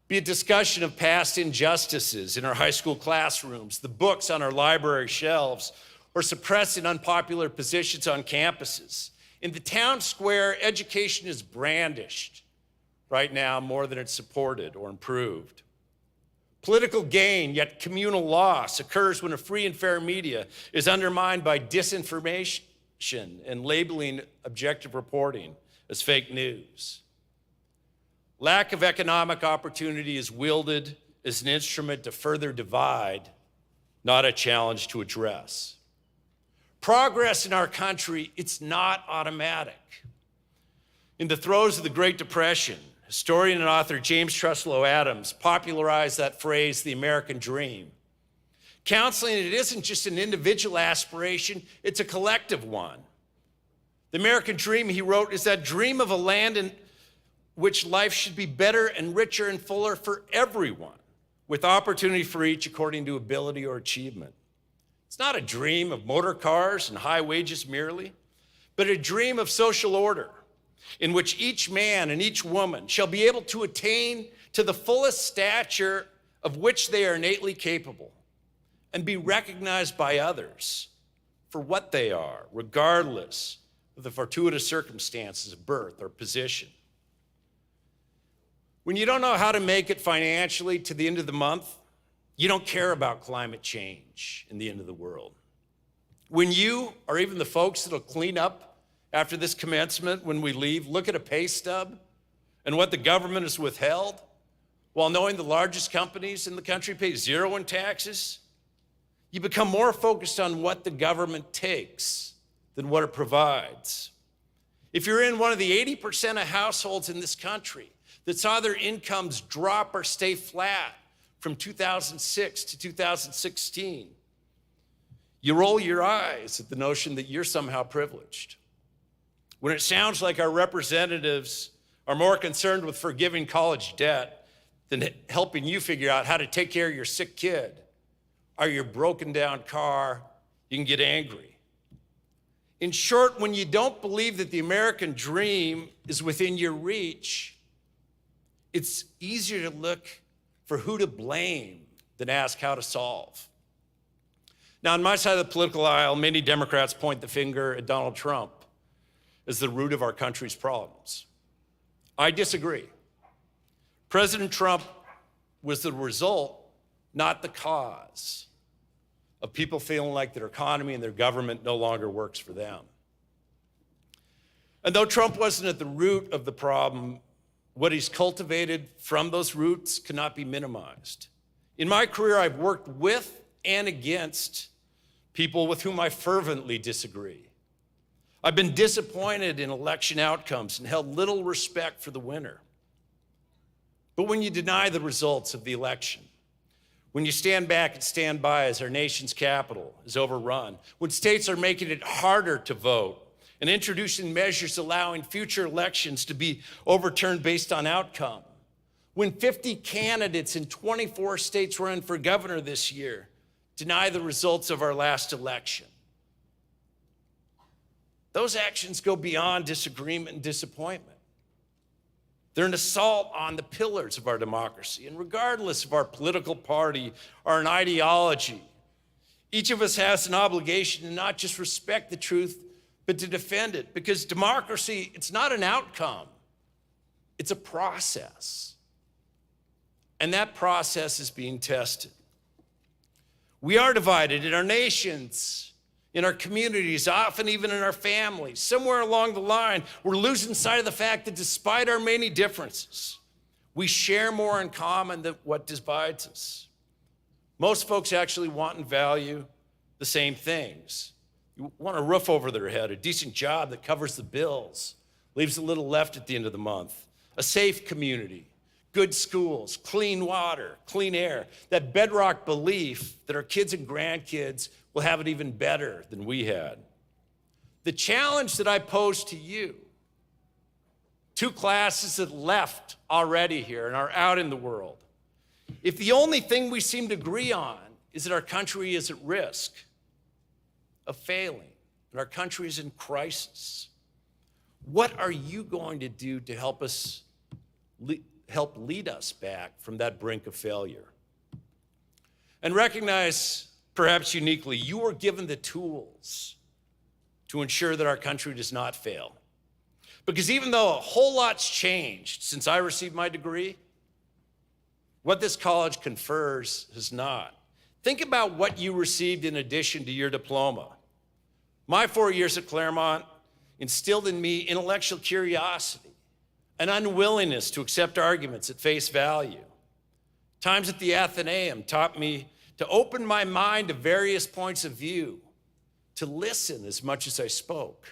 Be it discussion of past injustices in our high school classrooms, the books on our library shelves, or suppressing unpopular positions on campuses. In the town square, education is brandished right now more than it's supported or improved. Political gain, yet communal loss, occurs when a free and fair media is undermined by disinformation and labeling objective reporting as fake news. Lack of economic opportunity is wielded as an instrument to further divide, not a challenge to address. Progress in our country, it's not automatic. In the throes of the Great Depression, historian and author James Truslow Adams popularized that phrase, the American dream. Counseling, it isn't just an individual aspiration, it's a collective one. The American dream, he wrote, is that dream of a land in which life should be better and richer and fuller for everyone, with opportunity for each according to ability or achievement. It's not a dream of motor cars and high wages merely, but a dream of social order in which each man and each woman shall be able to attain to the fullest stature of which they are innately capable and be recognized by others for what they are, regardless of the fortuitous circumstances of birth or position. When you don't know how to make it financially to the end of the month, you don't care about climate change in the end of the world. When you, or even the folks that'll clean up after this commencement when we leave, look at a pay stub and what the government has withheld, while knowing the largest companies in the country pay zero in taxes, you become more focused on what the government takes than what it provides. If you're in one of the 80% of households in this country that saw their incomes drop or stay flat from 2006 to 2016, you roll your eyes at the notion that you're somehow privileged. When it sounds like our representatives are more concerned with forgiving college debt than helping you figure out how to take care of your sick kid or your broken down car, you can get angry. In short, when you don't believe that the American dream is within your reach, it's easier to look for who to blame than ask how to solve. Now, on my side of the political aisle, many Democrats point the finger at Donald Trump as the root of our country's problems. I disagree. President Trump was the result, not the cause, of people feeling like their economy and their government no longer works for them. And though Trump wasn't at the root of the problem, what he's cultivated from those roots cannot be minimized. In my career, I've worked with and against people with whom I fervently disagree. I've been disappointed in election outcomes and held little respect for the winner. But when you deny the results of the election, when you stand back and stand by as our nation's capital is overrun, when states are making it harder to vote and introducing measures allowing future elections to be overturned based on outcome, when 50 candidates in 24 states running for governor this year deny the results of our last election, those actions go beyond disagreement and disappointment. They're an assault on the pillars of our democracy. And regardless of our political party or an ideology, each of us has an obligation to not just respect the truth, but to defend it. Because democracy, it's not an outcome, it's a process. And that process is being tested. We are divided in our nations, in our communities, often even in our families. Somewhere along the line, we're losing sight of the fact that despite our many differences, we share more in common than what divides us. Most folks actually want and value the same things. You want a roof over their head, a decent job that covers the bills, leaves a little left at the end of the month, a safe community, good schools, clean water, clean air, that bedrock belief that our kids and grandkids will have it even better than we had. The challenge that I pose to you, two classes that left already here and are out in the world, if the only thing we seem to agree on is that our country is at risk of failing and our country is in crisis, what are you going to do to help lead us back from that brink of failure? And recognize, perhaps uniquely, you were given the tools to ensure that our country does not fail. Because even though a whole lot's changed since I received my degree, what this college confers has not. Think about what you received in addition to your diploma. My 4 years at Claremont instilled in me intellectual curiosity, an unwillingness to accept arguments at face value. Times at the Athenaeum taught me to open my mind to various points of view, to listen as much as I spoke.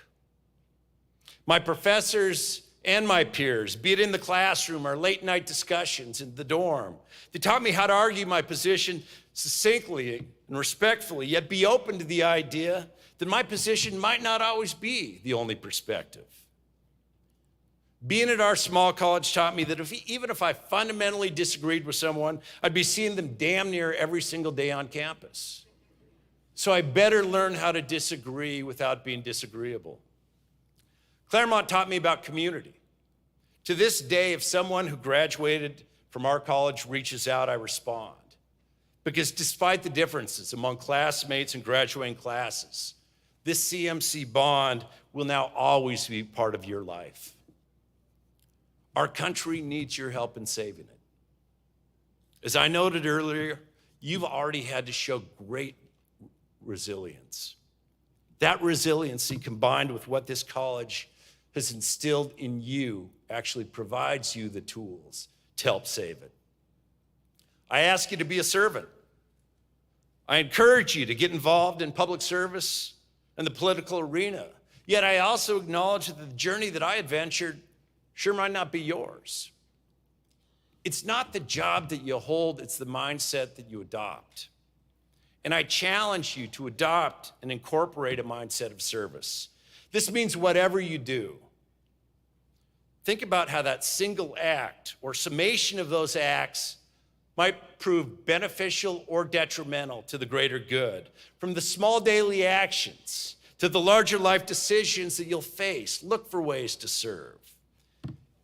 My professors and my peers, be it in the classroom or late night discussions in the dorm, they taught me how to argue my position succinctly and respectfully, yet be open to the idea that my position might not always be the only perspective. Being at our small college taught me that even if I fundamentally disagreed with someone, I'd be seeing them damn near every single day on campus. So I better learn how to disagree without being disagreeable. Claremont taught me about community. To this day, if someone who graduated from our college reaches out, I respond. Because despite the differences among classmates and graduating classes, this CMC bond will now always be part of your life. Our country needs your help in saving it. As I noted earlier, you've already had to show great resilience. That resiliency, combined with what this college has instilled in you, actually provides you the tools to help save it. I ask you to be a servant. I encourage you to get involved in public service and the political arena. Yet I also acknowledge that the journey that I adventured sure might not be yours. It's not the job that you hold, it's the mindset that you adopt. And I challenge you to adopt and incorporate a mindset of service. This means whatever you do, think about how that single act or summation of those acts might prove beneficial or detrimental to the greater good. From the small daily actions to the larger life decisions that you'll face, look for ways to serve.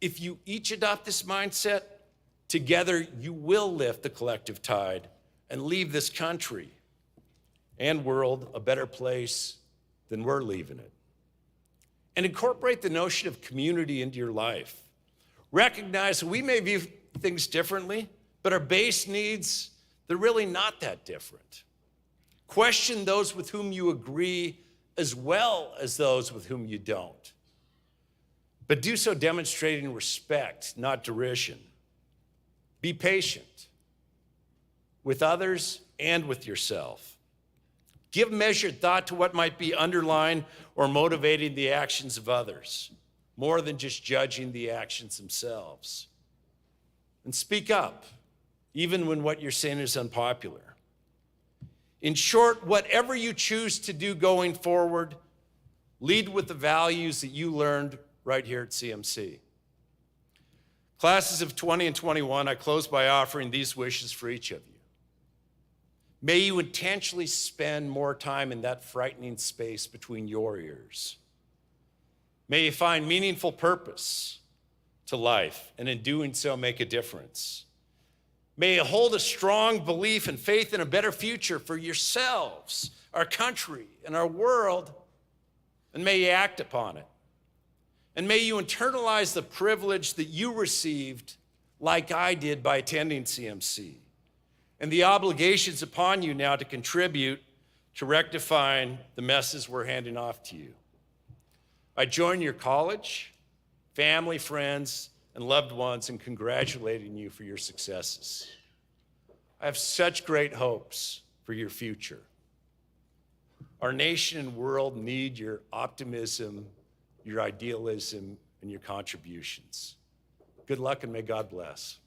If you each adopt this mindset, together you will lift the collective tide and leave this country and world a better place than we're leaving it. And incorporate the notion of community into your life. Recognize that we may view things differently, but our base needs, they're really not that different. Question those with whom you agree as well as those with whom you don't. But do so demonstrating respect, not derision. Be patient with others and with yourself. Give measured thought to what might be underlying or motivating the actions of others, more than just judging the actions themselves. And speak up, even when what you're saying is unpopular. In short, whatever you choose to do going forward, lead with the values that you learned right here at CMC. Classes of 20 and 21, I close by offering these wishes for each of you. May you intentionally spend more time in that frightening space between your ears. May you find meaningful purpose to life, and in doing so, make a difference. May you hold a strong belief and faith in a better future for yourselves, our country, and our world, and may you act upon it. And may you internalize the privilege that you received, like I did by attending CMC, and the obligations upon you now to contribute to rectifying the messes we're handing off to you. I join your college, family, friends, and loved ones in congratulating you for your successes. I have such great hopes for your future. Our nation and world need your optimism, your idealism, and your contributions. Good luck, and may God bless.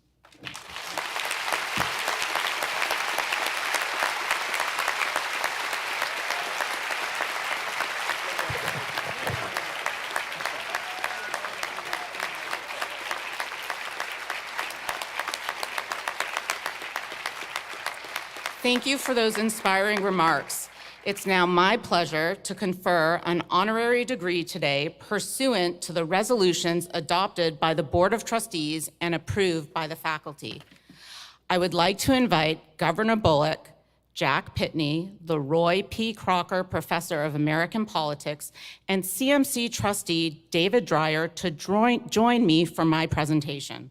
Thank you for those inspiring remarks. It's now my pleasure to confer an honorary degree today pursuant to the resolutions adopted by the Board of Trustees and approved by the faculty. I would like to invite Governor Bullock, Jack Pitney, the Roy P. Crocker Professor of American Politics, and CMC trustee David Dreyer to join me for my presentation.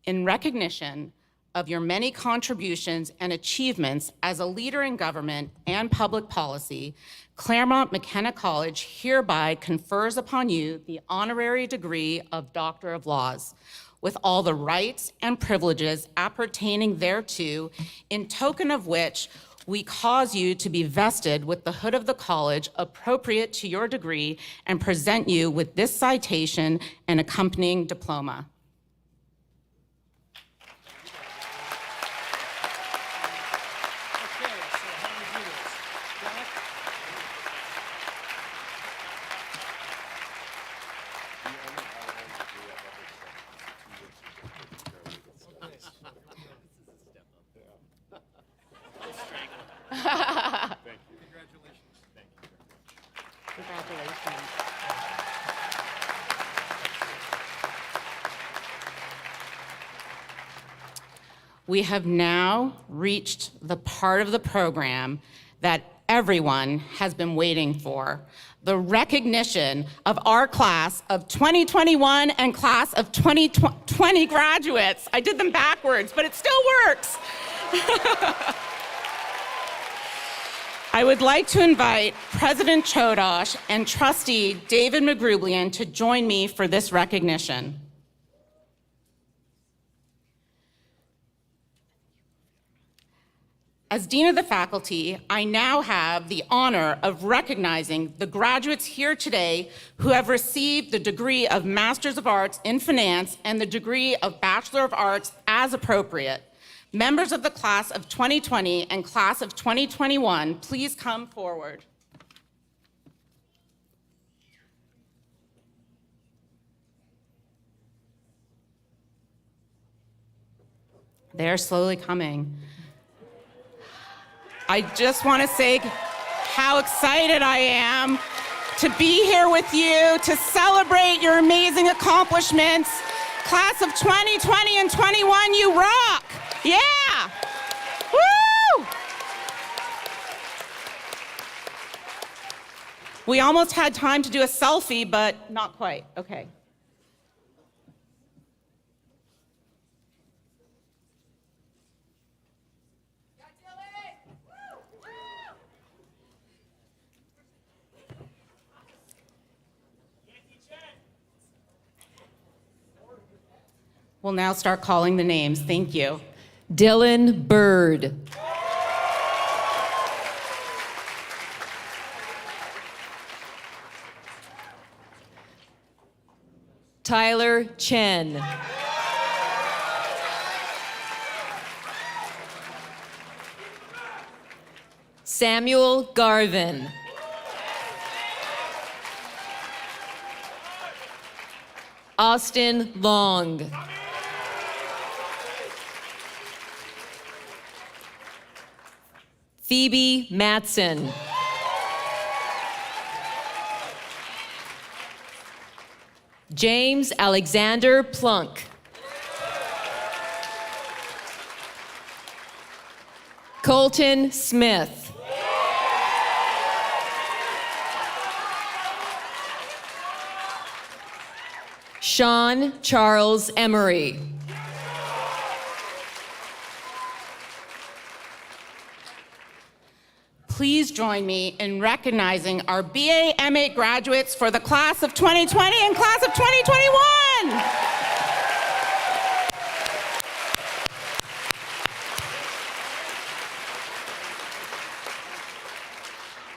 In recognition of your many contributions and achievements as a leader in government and public policy, Claremont McKenna College hereby confers upon you the honorary degree of Doctor of Laws, with all the rights and privileges appertaining thereto, in token of which we cause you to be vested with the hood of the college appropriate to your degree and present you with this citation and accompanying diploma. Congratulations. We have now reached the part of the program that everyone has been waiting for, the recognition of our class of 2021 and class of 2020 graduates. I did them backwards, but it still works. I would like to invite President Chodosh and Trustee David McGrublian to join me for this recognition. As Dean of the Faculty, I now have the honor of recognizing the graduates here today who have received the degree of Masters of Arts in Finance and the degree of Bachelor of Arts as appropriate. Members of the class of 2020 and class of 2021, please come forward. They're slowly coming. I just want to say how excited I am to be here with you to celebrate your amazing accomplishments. Class of 2020 and 21, you rock! Yeah! Woo! We almost had time to do a selfie, but not quite. Okay. We'll now start calling the names. Thank you.
Dylan Bird. Tyler Chen. Samuel Garvin. Austin Long. Phoebe Matson. James Alexander Plunk. Colton Smith. Sean Charles Emery.
Please join me in recognizing our BA MA graduates for the class of 2020 and class of 2021.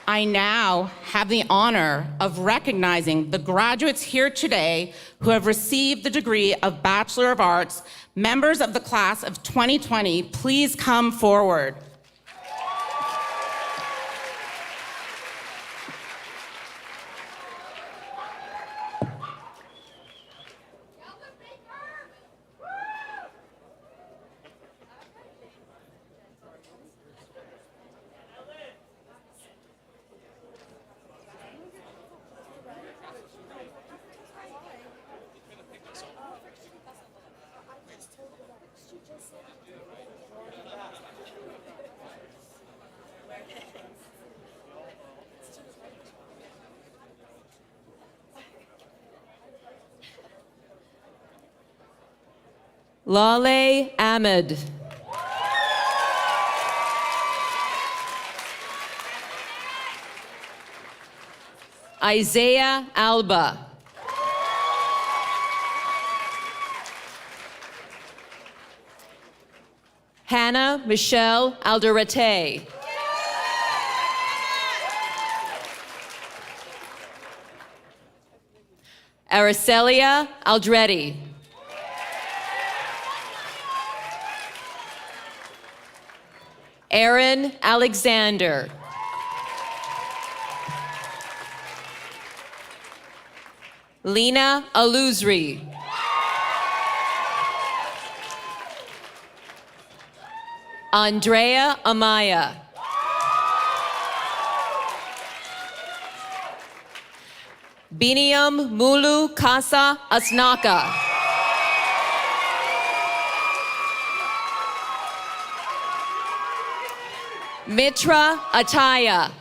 I now have the honor of recognizing the graduates here today who have received the degree of Bachelor of Arts. Members of the class of 2020, please come forward.
Laleh Ahmad. Isaiah Alba. Hannah Michelle Alderete. Aracelia Aldretti. Aaron Alexander. Lena Aluzri. Andrea Amaya. Biniam Mulu Kasa Asnaka. Mitra Ataya.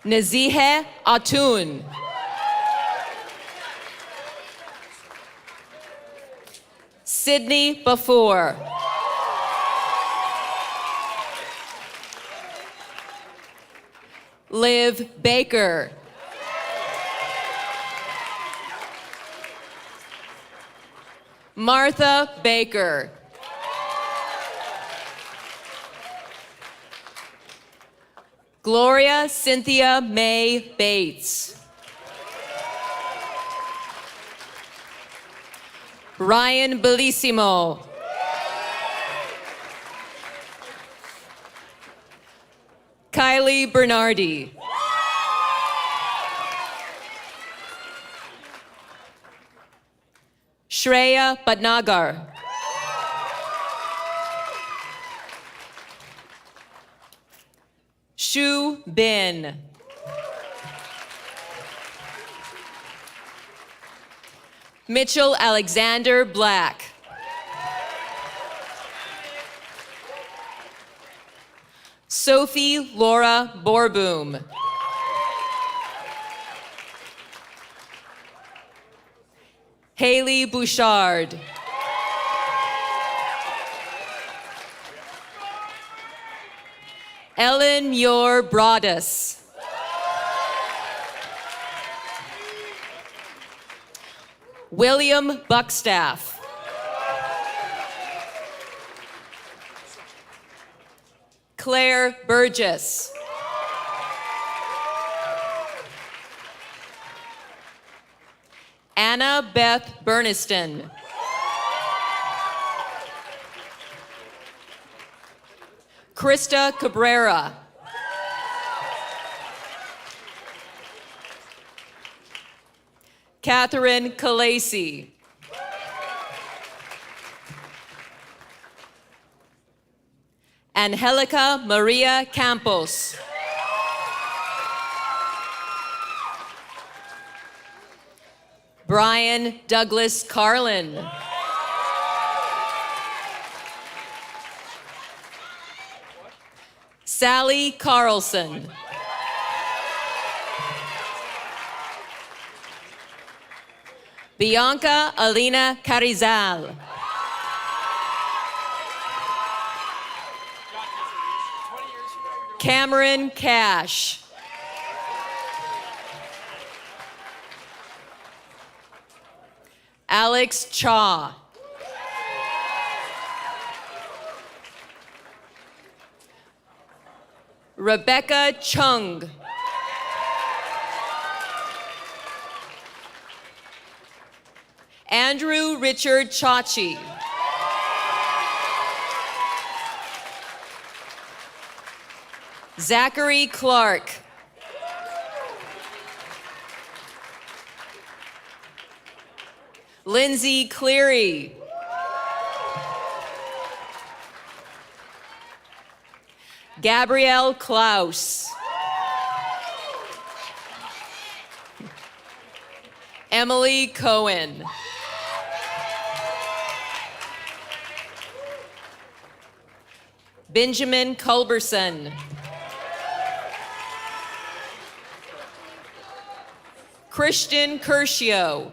Nazihe Atun. Sydney Bafour. Liv Baker. Martha Baker. Gloria Cynthia May Bates. Ryan Bellissimo. Kylie Bernardi. Shreya Bhatnagar. Shu Bin. Mitchell Alexander Black. Sophie Laura Borboom. Haley Bouchard. Ellen Muir Broadus. William Buckstaff. Claire Burgess. Anna Beth Burniston. Krista Cabrera. Catherine Calasi. Angelica Maria Campos. Brian Douglas Carlin. Sally Carlson. Bianca Alina Carizal. Cameron Cash. Alex Cha. Rebecca Chung. Andrew Richard Chachi. Zachary Clark. Lindsay Cleary. Gabrielle Klaus. Emily Cohen. Benjamin Culberson. Christian Curcio.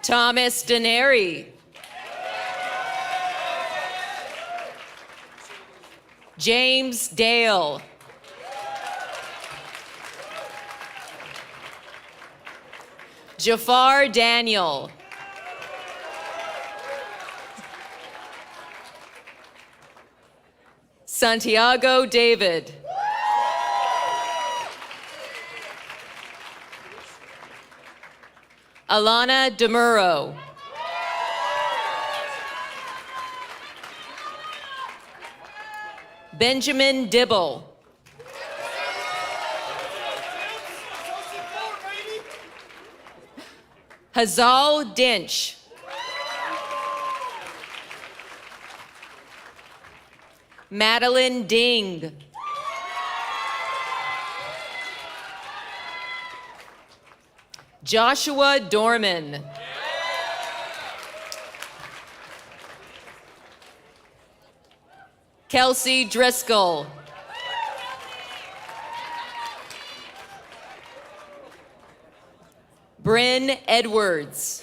Thomas Denary. James Dale. Jafar Daniel. Santiago David. Alana DeMuro. Benjamin Dibble. Hazal Dinch. Madeline Ding. Joshua Dorman. Kelsey Driscoll. Bryn Edwards.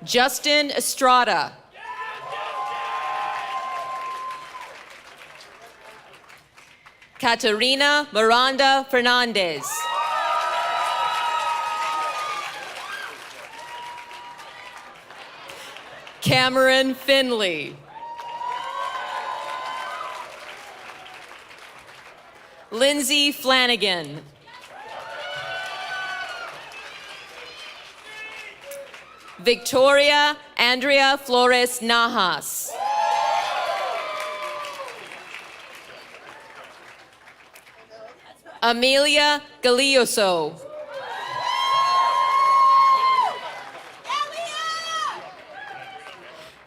Justin Estrada. Caterina Miranda Fernandez. Cameron Finley. Lindsay Flanagan. Victoria Andrea Flores Najas. Amelia Galioso.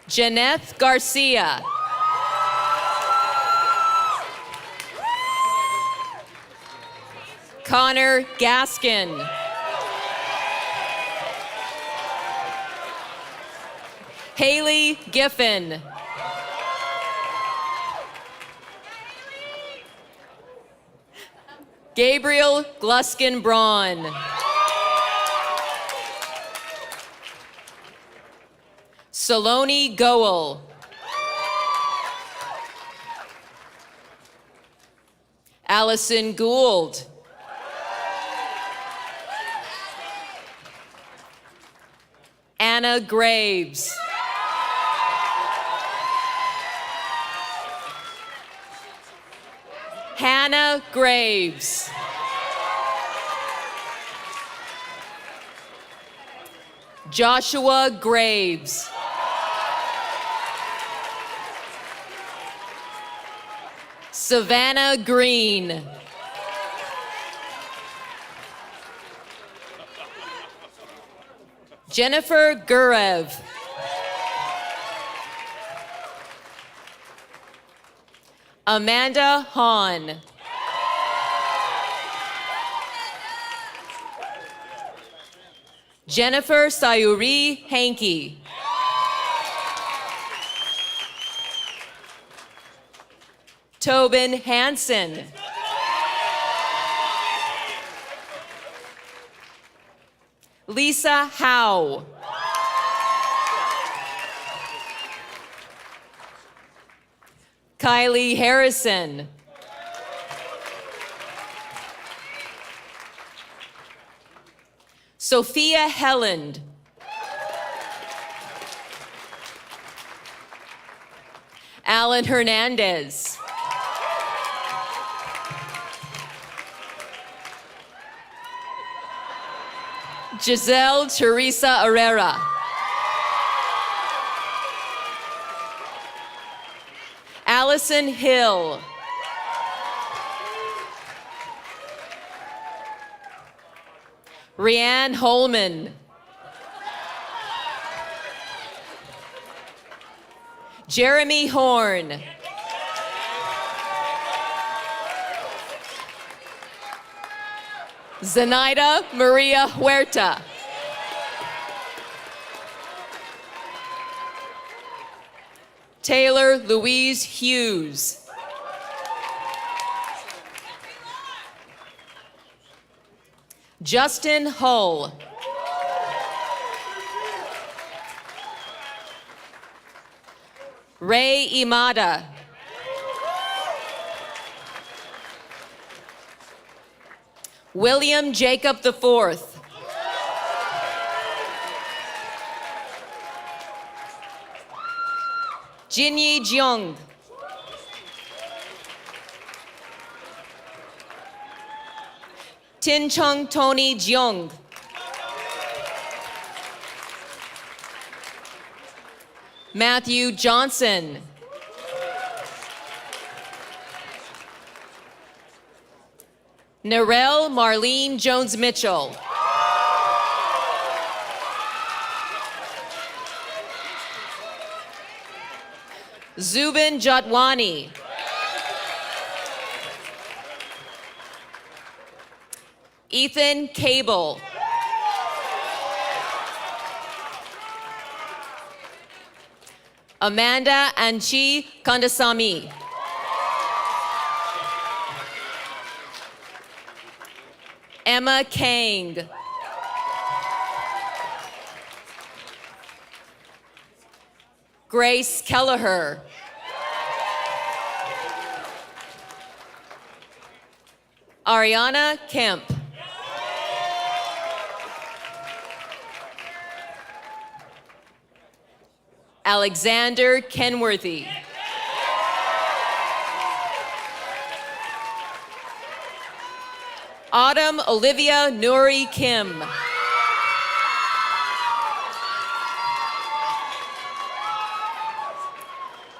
Janeth Garcia. Connor Gaskin. Haley Giffen. Gabriel Gluskin Braun. Saloni Goel. Allison Gould. Anna Graves. Hannah Graves. Joshua Graves. Savannah Green. Jennifer Gurev. Amanda Hahn. Jennifer Sayuri Hankey. Tobin Hansen. Lisa Howe. Kylie Harrison. Sophia Helland. Alan Hernandez. Giselle Teresa Herrera. Allison Hill. Rianne Holman. Jeremy Horn. Zenaida Maria Huerta. Taylor Louise Hughes. Justin Hull. Ray Imada. William Jacob IV. Jinyi Jeong. Tin Chung Tony Jeong. Matthew Johnson. Narelle Marlene Jones-Mitchell. Zubin Jotwani. Ethan Cable. Amanda Anchi Kandasamy. Emma Kang. Grace Kelleher. Ariana Kemp. Alexander Kenworthy. Autumn Olivia Nuri Kim.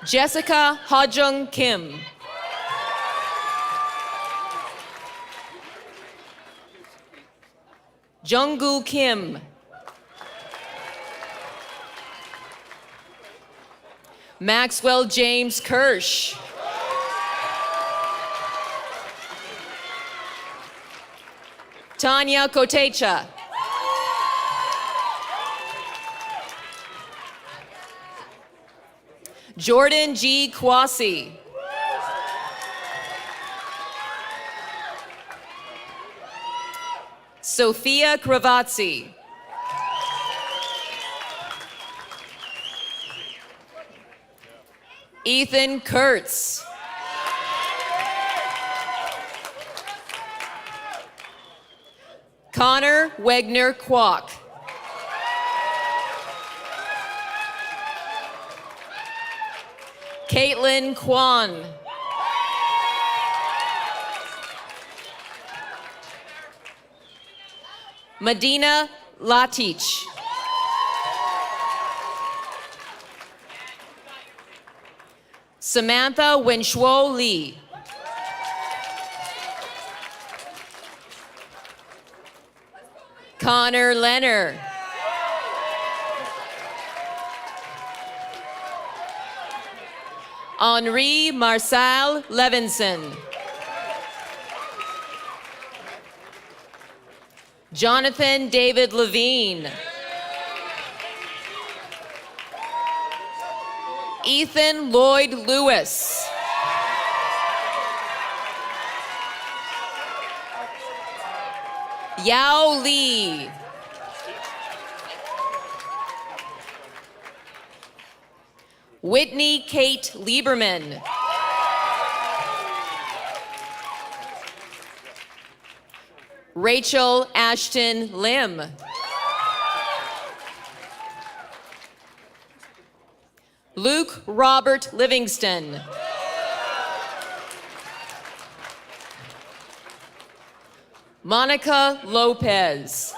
Jessica Hajung Kim. Junggu Kim. Maxwell James Kirsch. Tanya Kotecha. Jordan G. Kwasi. Sophia Cravazzi. Ethan Kurtz. Connor Wegner Kwok. Caitlin Kwan. Medina Latich. Samantha Wenshwo Lee. Connor Leonard. Henri Marcel Levinson. Jonathan David Levine. Ethan Lloyd Lewis. Yao Li. Whitney Kate Lieberman. Rachel Ashton Lim. Luke Robert Livingston. Monica Lopez.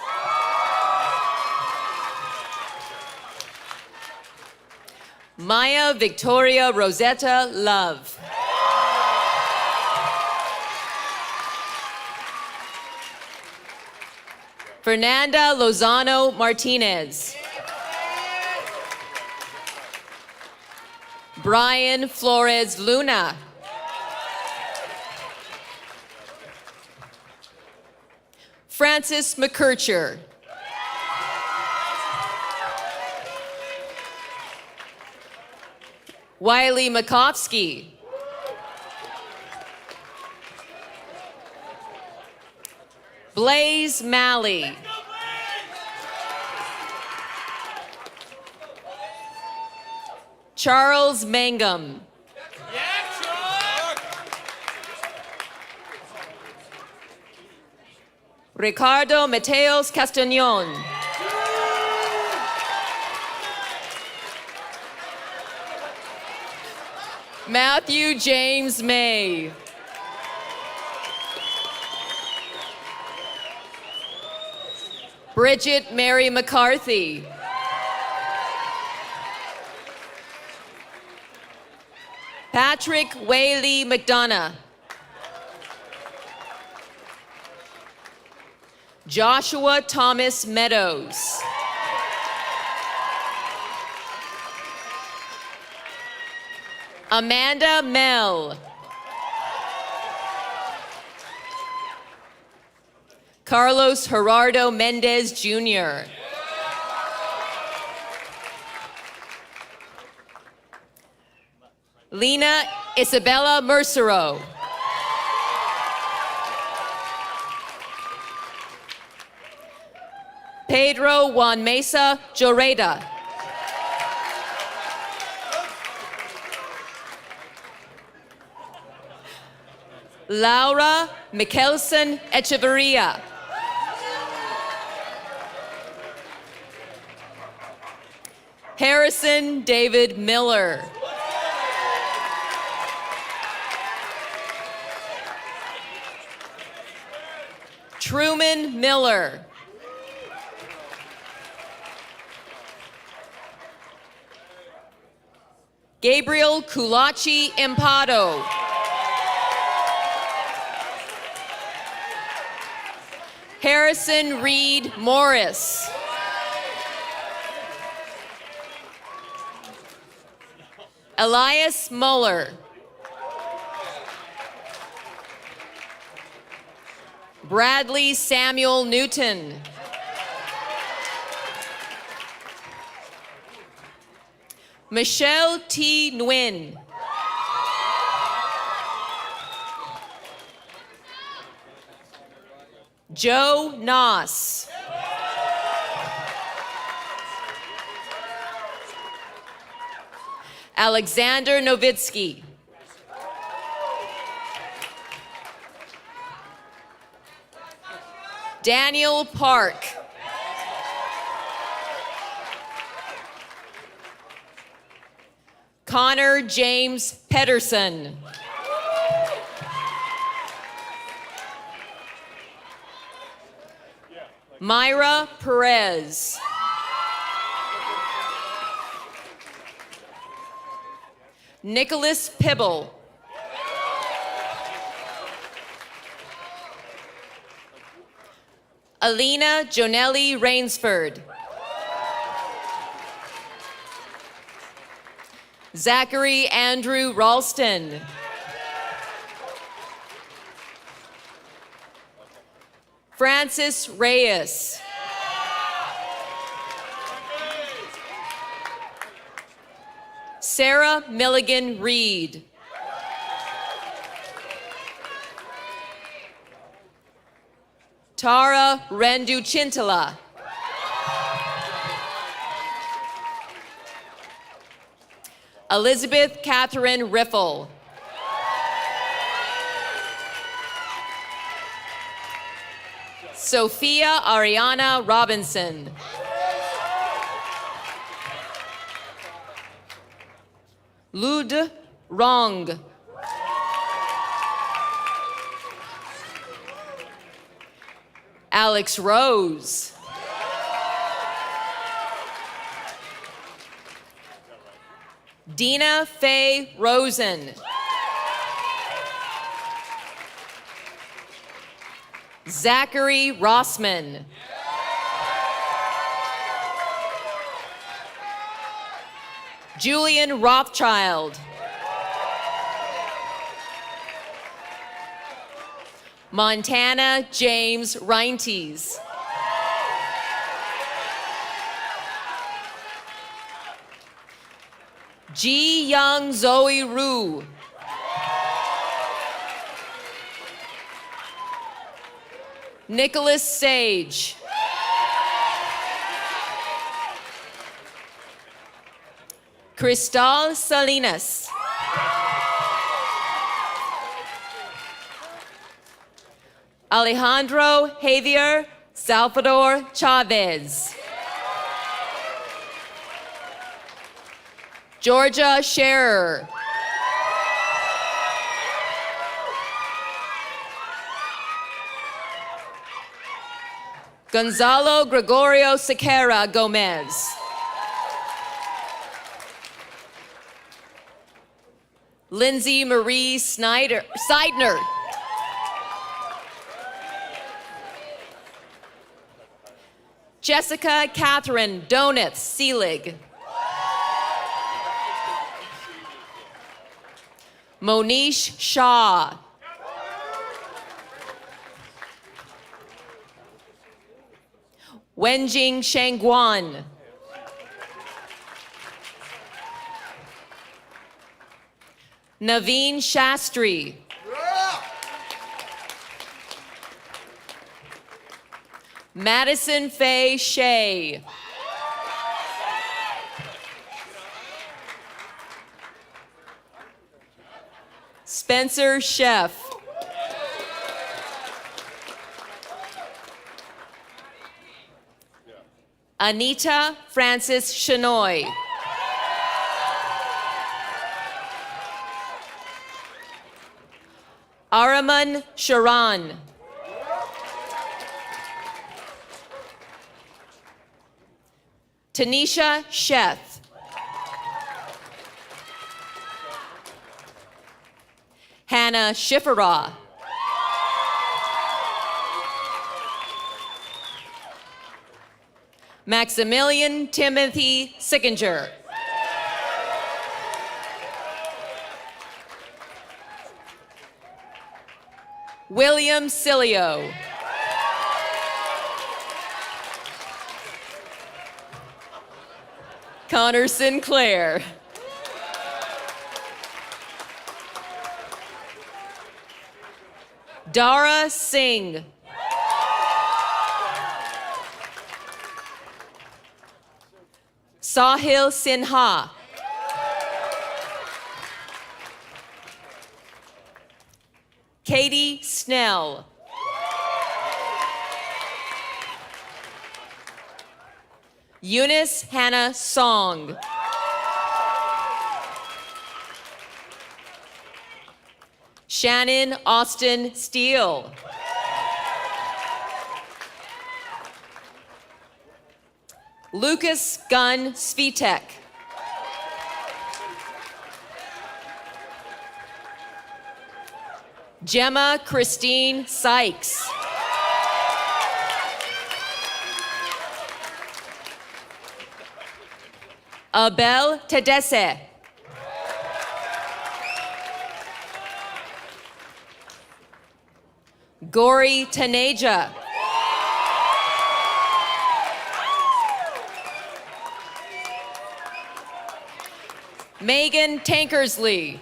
Maya Victoria Rosetta Love. Fernanda Lozano Martinez. Brian Flores Luna. Francis McKercher. Wiley Makovsky. Blaze Malley. Charles Mangum. Ricardo Mateos Castañón. Matthew James May. Bridget Mary McCarthy. Patrick Whaley McDonough. Joshua Thomas Meadows. Amanda Mell. Carlos Gerardo Mendez Jr. Lena Isabella Mercero. Pedro Juan Mesa Joreda. Laura Michelson Echeverria. Harrison David Miller. Truman Miller. Gabriel Kulachi Impado. Harrison Reed Morris. Elias Muller. Bradley Samuel Newton. Michelle T. Nguyen. Joe Noss. Alexander Novitsky. Daniel Park. Connor James Pedersen. Myra Perez. Nicholas Pibble. Alina Jonelli Rainsford. Zachary Andrew Ralston. Francis Reyes. Sarah Milligan Reed. Tara Rendu Chintala. Elizabeth Catherine Riffle. Sophia Ariana Robinson. Lud Rong. Alex Rose. Dina Faye Rosen. Zachary Rossman. Julian Rothschild. Montana James Reintes. Ji Young Zoe Rue. Nicholas Sage. Cristal Salinas. Alejandro Javier Salvador Chavez. Georgia Scherer. Gonzalo Gregorio Sequeira Gomez. Lindsay Marie Seidner. Jessica Catherine Doneth Seelig. Monish Shah. Wenjing Shangguan. Naveen Shastri. Madison Faye Shea. Spencer Sheff. Anita Francis Shenoy. Araman Sharan. Tanisha Sheth. Hannah Schifferah. Maximilian Timothy Sickinger. William Cilio. Connor Sinclair. Dara Singh. Sahil Sinha. Katie Snell. Eunice Hannah Song. Shannon Austin Steele. Lucas Gunn Svitek. Gemma Christine Sykes. Abel Tedesse. Gori Taneja. Megan Tankersley.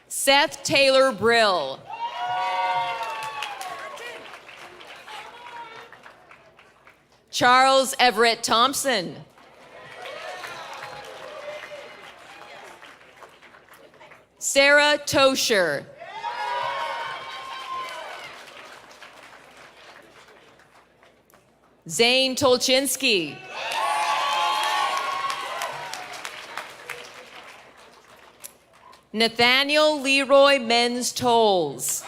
Seth Taylor Brill. Charles Everett Thompson. Sarah Tosher. Zane Tolchinsky. Nathaniel Leroy Menz Tolles.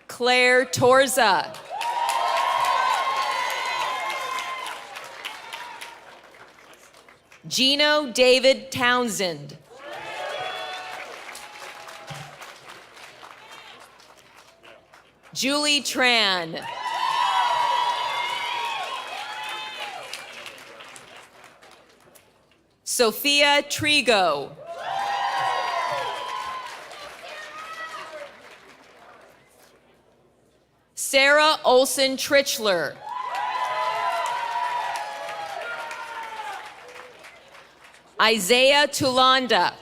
Claire Torza. Gino David Townsend. Julie Tran. Sophia Trigo. Sarah Olson Trichler. Isaiah Tulanda.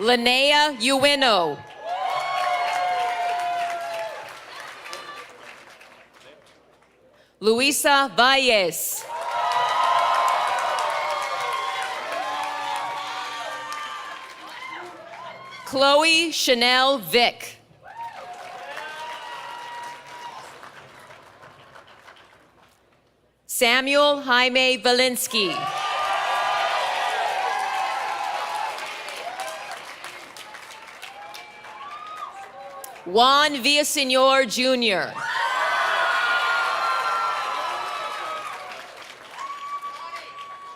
Linnea Ueno. Luisa Valles. Chloe Chanel Vick. Samuel Jaime Valinsky. Juan Villaseñor Jr.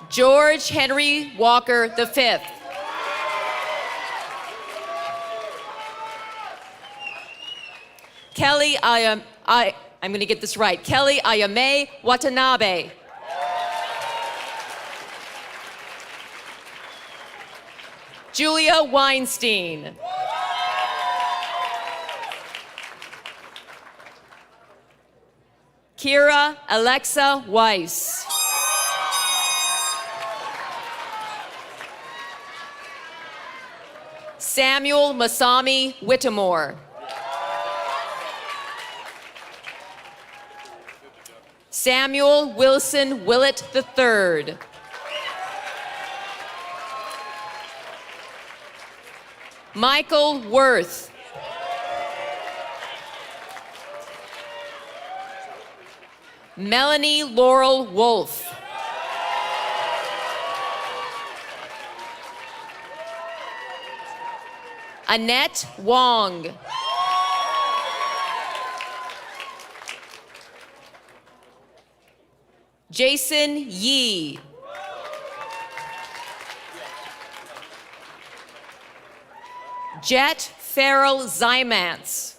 George Henry Walker V. Kelly I'm going to get this right. Kelly Ayame Watanabe. Julia Weinstein. Kira Alexa Weiss. Samuel Masami Whittemore. Samuel Wilson Willett III. Michael Worth. Melanie Laurel Wolf. Annette Wong. Jason Yee. Jet Farrell Zymance.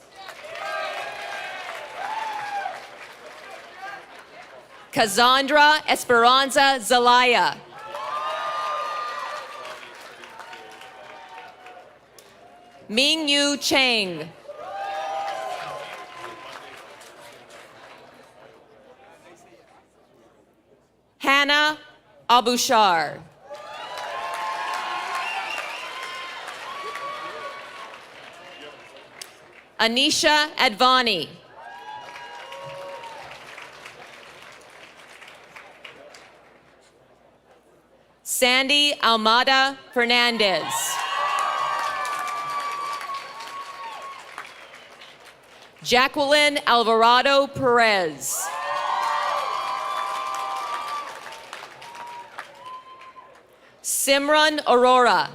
Cassandra Esperanza Zelaya. Ming Yu Cheng. Hannah Abushar. Anisha Advani. Sandy Almada Fernandez. Jacqueline Alvarado Perez. Simran Aurora.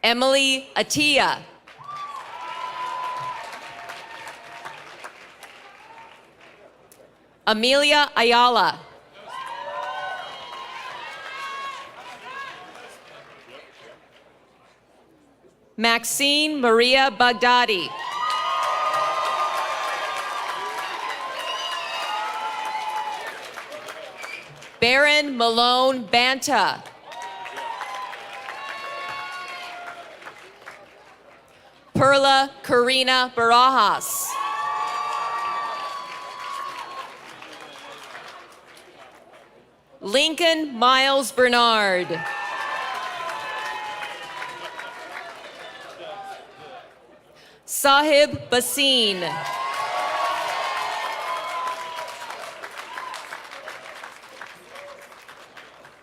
Emily Atia. Amelia Ayala. Maxine Maria Baghdadi. Baron Malone Banta. Perla Karina Barajas. Lincoln Miles Bernard. Sahib Basin.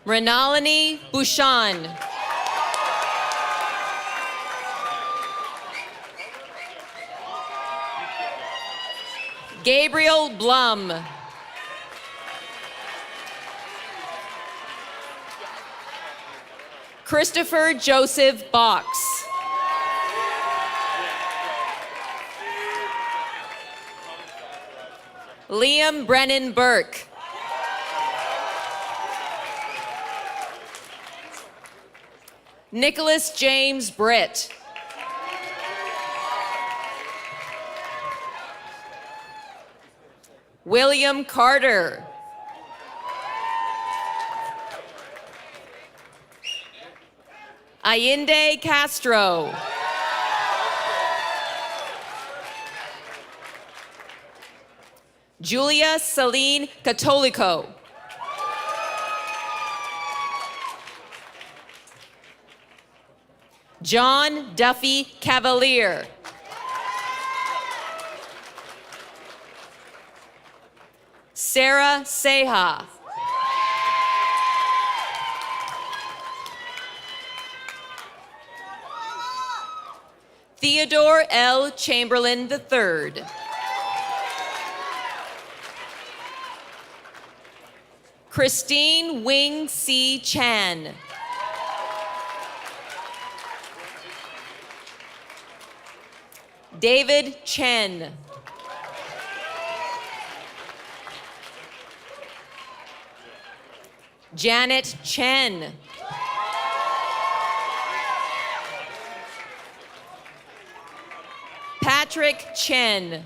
Renalini Bhushan. Gabriel Blum. Christopher Joseph Box. Liam Brennan Burke. Nicholas James Britt. William Carter. Allende Castro. Julia Celine Catolico. John Duffy Cavalier. Sarah Seha. Theodore L. Chamberlain III. Christine Wing C. Chan. David Chen. Janet Chen. Patrick Chen.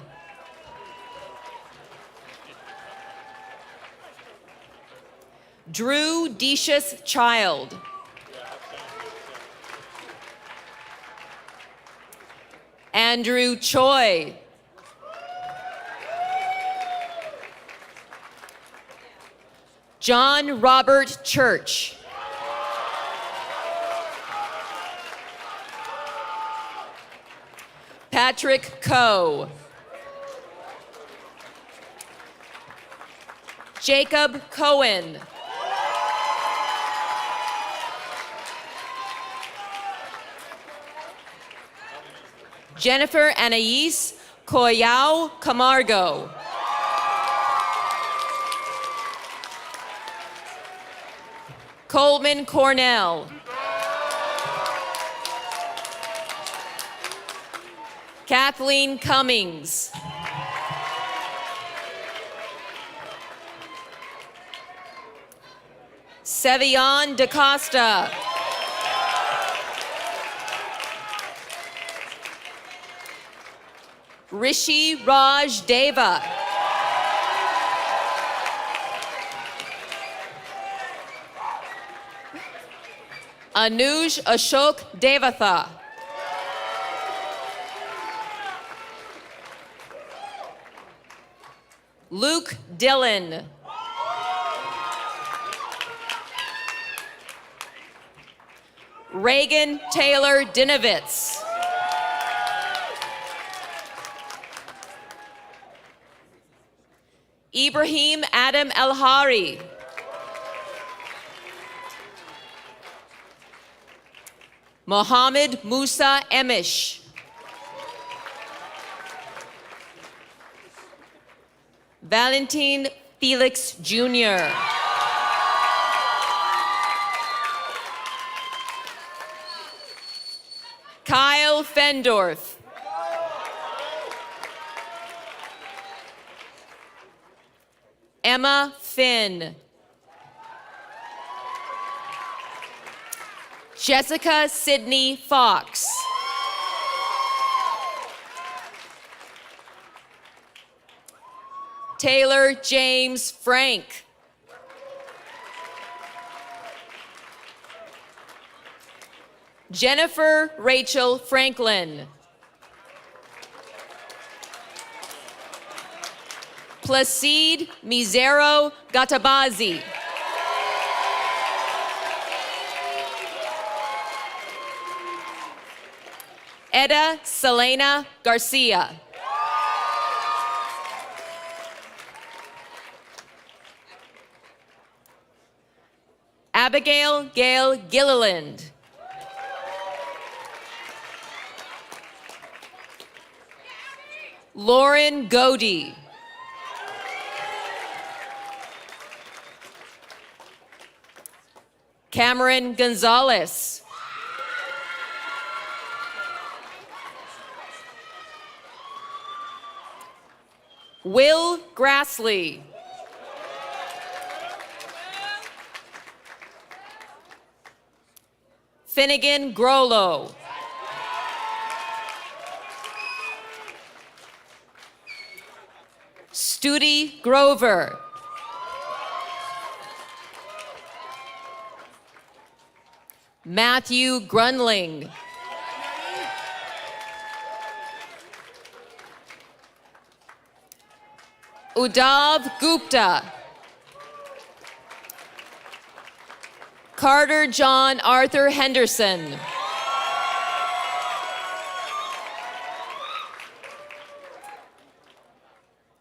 Drew Decius Child. Andrew Choi. John Robert Church. Patrick Coe. Jacob Cohen. Jennifer Anais Coyao Camargo. Coleman Cornell. Kathleen Cummings. Sevion DaCosta. Rishi Raj Deva. Anuj Ashok Devatha. Luke Dillon. Reagan Taylor Dinovitz. Ibrahim Adam El-Hari. Mohammed Musa Emish. Valentin Felix Jr. Kyle Fendorf. Emma Finn. Jessica Sydney Fox. Taylor James Frank. Jennifer Rachel Franklin. Placide Mizero Gatabazi. Eda Selena Garcia. Abigail Gail Gilliland. Lauren Godey. Cameron Gonzalez. Will Grassley. Finnegan Grollo. Studi Grover. Matthew Grunling. Udav Gupta. Carter John Arthur Henderson.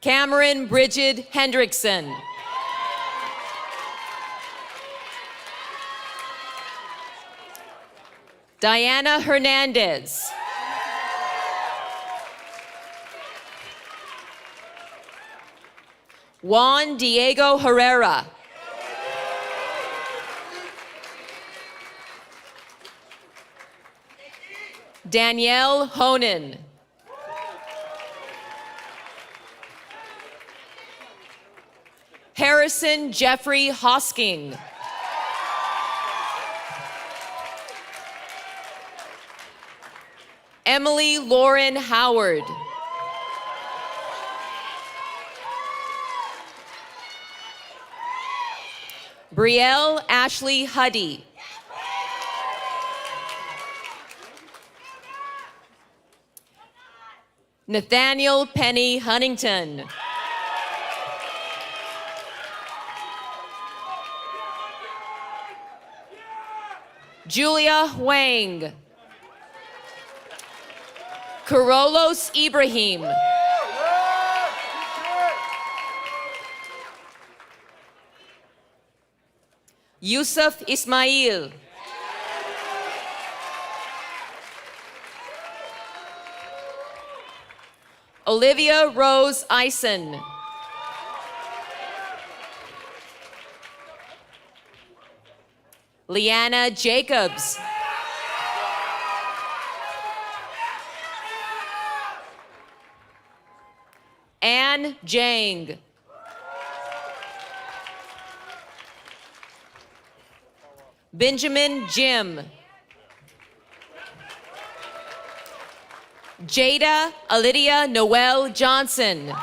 Cameron Bridget Hendrickson. Dianna Hernandez. Juan Diego Herrera. Danielle Honan. Harrison Jeffrey Hosking. Emily Lauren Howard. Brielle Ashley Huddy. Nathaniel Penny Huntington. Julia Wang. Carollos Ibrahim. Yusuf Ismail. Olivia Rose Eisen. Leanna Jacobs. Anne Jang. Benjamin Jim. JaDa Alidia Noel Johnson.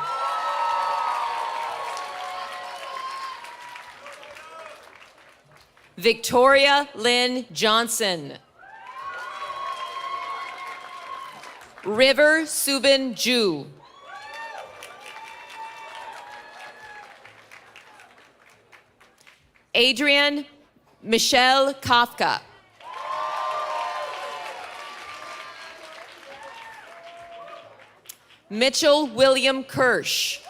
Victoria Lynn Johnson. River Subin Ju. Adrian Michelle Kafka. Mitchell William Kirsch.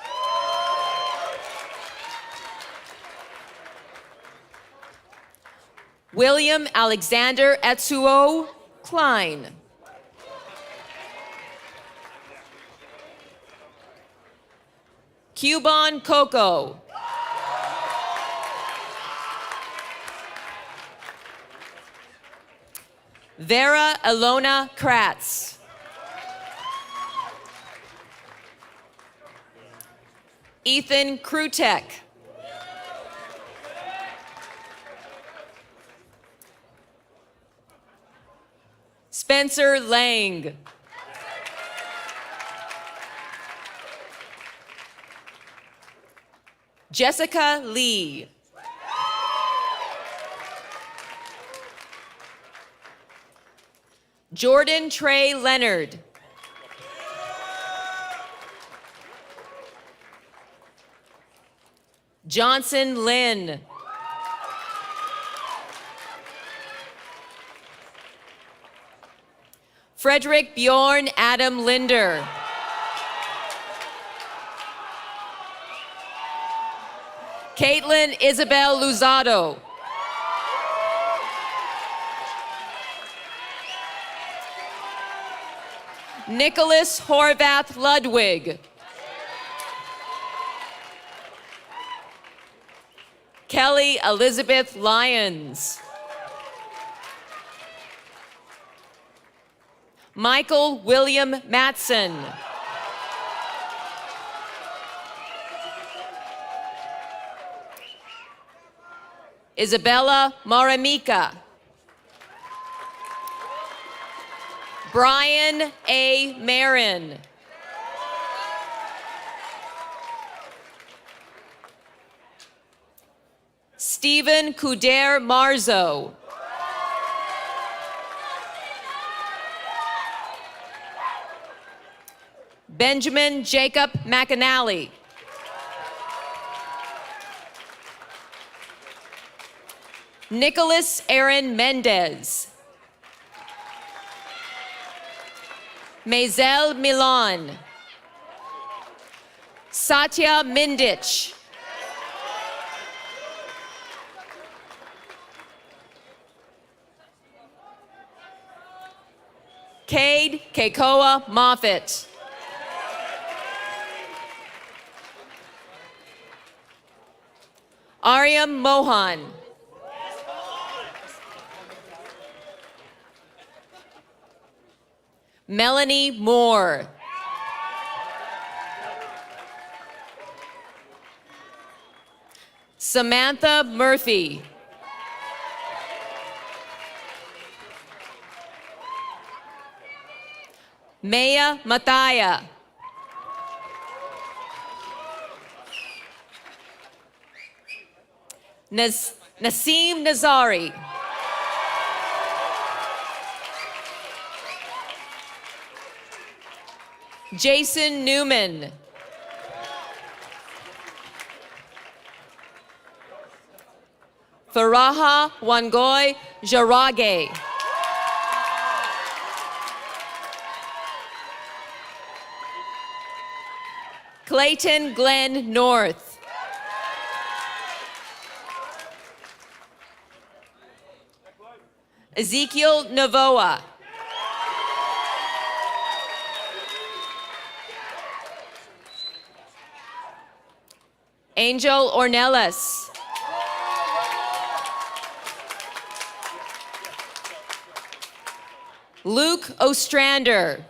William Alexander Etsuo Klein. Cuban Coco. Vera Alona Kratz. Ethan Krutek. Spencer Lang. Jessica Lee. Jordan Trey Leonard. Johnson Lynn. Frederick Bjorn Adam Linder. Caitlin Isabel Luzado. Nicholas Horvath Ludwig. Kelly Elizabeth Lyons. Michael William Matson. Isabella Maramika. Brian A. Marin. Stephen Kuder Marzo. Benjamin Jacob McAnally. Nicholas Aaron Mendez. Maisel Milan. Satya Mindich. Cade Kekoa Moffitt. Aryam Mohan. Melanie Moore. Samantha Murphy. Maya Mataya. Naseem Nazari. Jason Newman. Faraha Wangoy Jarage. Clayton Glenn North. Ezekiel Navoa. Angel Ornelas. Luke Ostrander.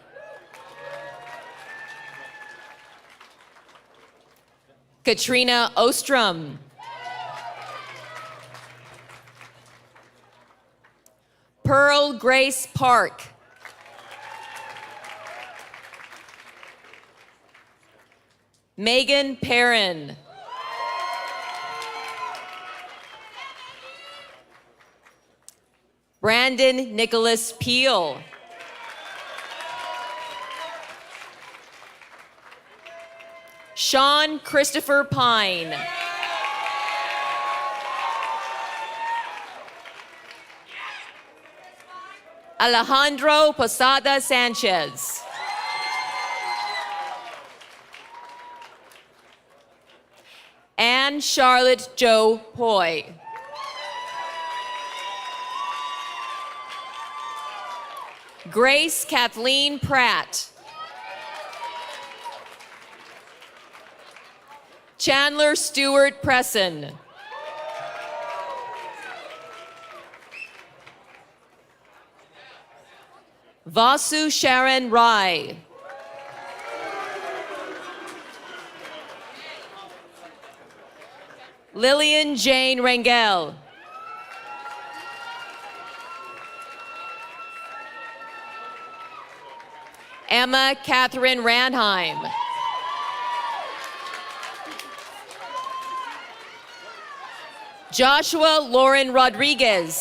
Katrina Ostrom. Pearl Grace Park. Megan Perrin. Brandon Nicholas Peel. Sean Christopher Pine. Alejandro Posada Sanchez. Anne Charlotte Joe Hoy. Grace Kathleen Pratt. Chandler Stewart Presson. Vasu Sharon Rai. Lillian Jane Rangel. Emma Catherine Ranheim. Joshua Lauren Rodriguez.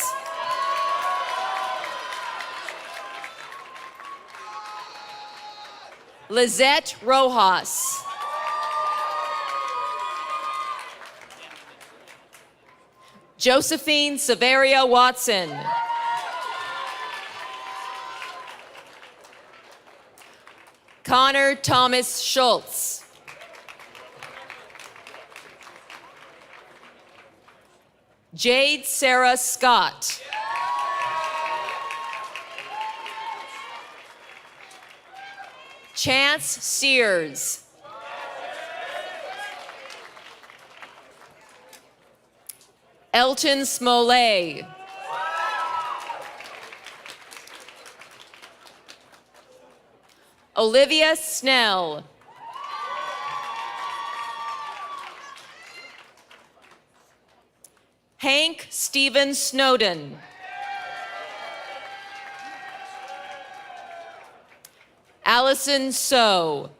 Lizette Rojas. Josephine Severia Watson. Connor Thomas Schultz. Jade Sarah Scott. Chance Sears. Elton Smollett. Olivia Snell. Hank Stephen Snowden. Allison So.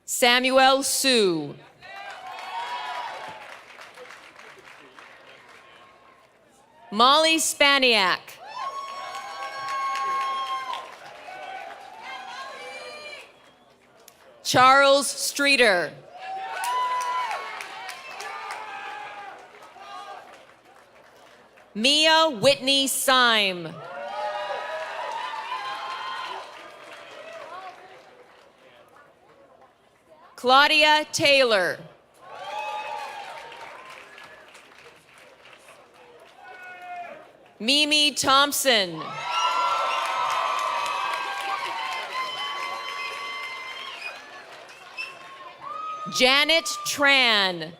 Samuel Sue. Molly Spaniak. Charles Streeter. Mia Whitney Syme. Claudia Taylor. Mimi Thompson. Janet Tran.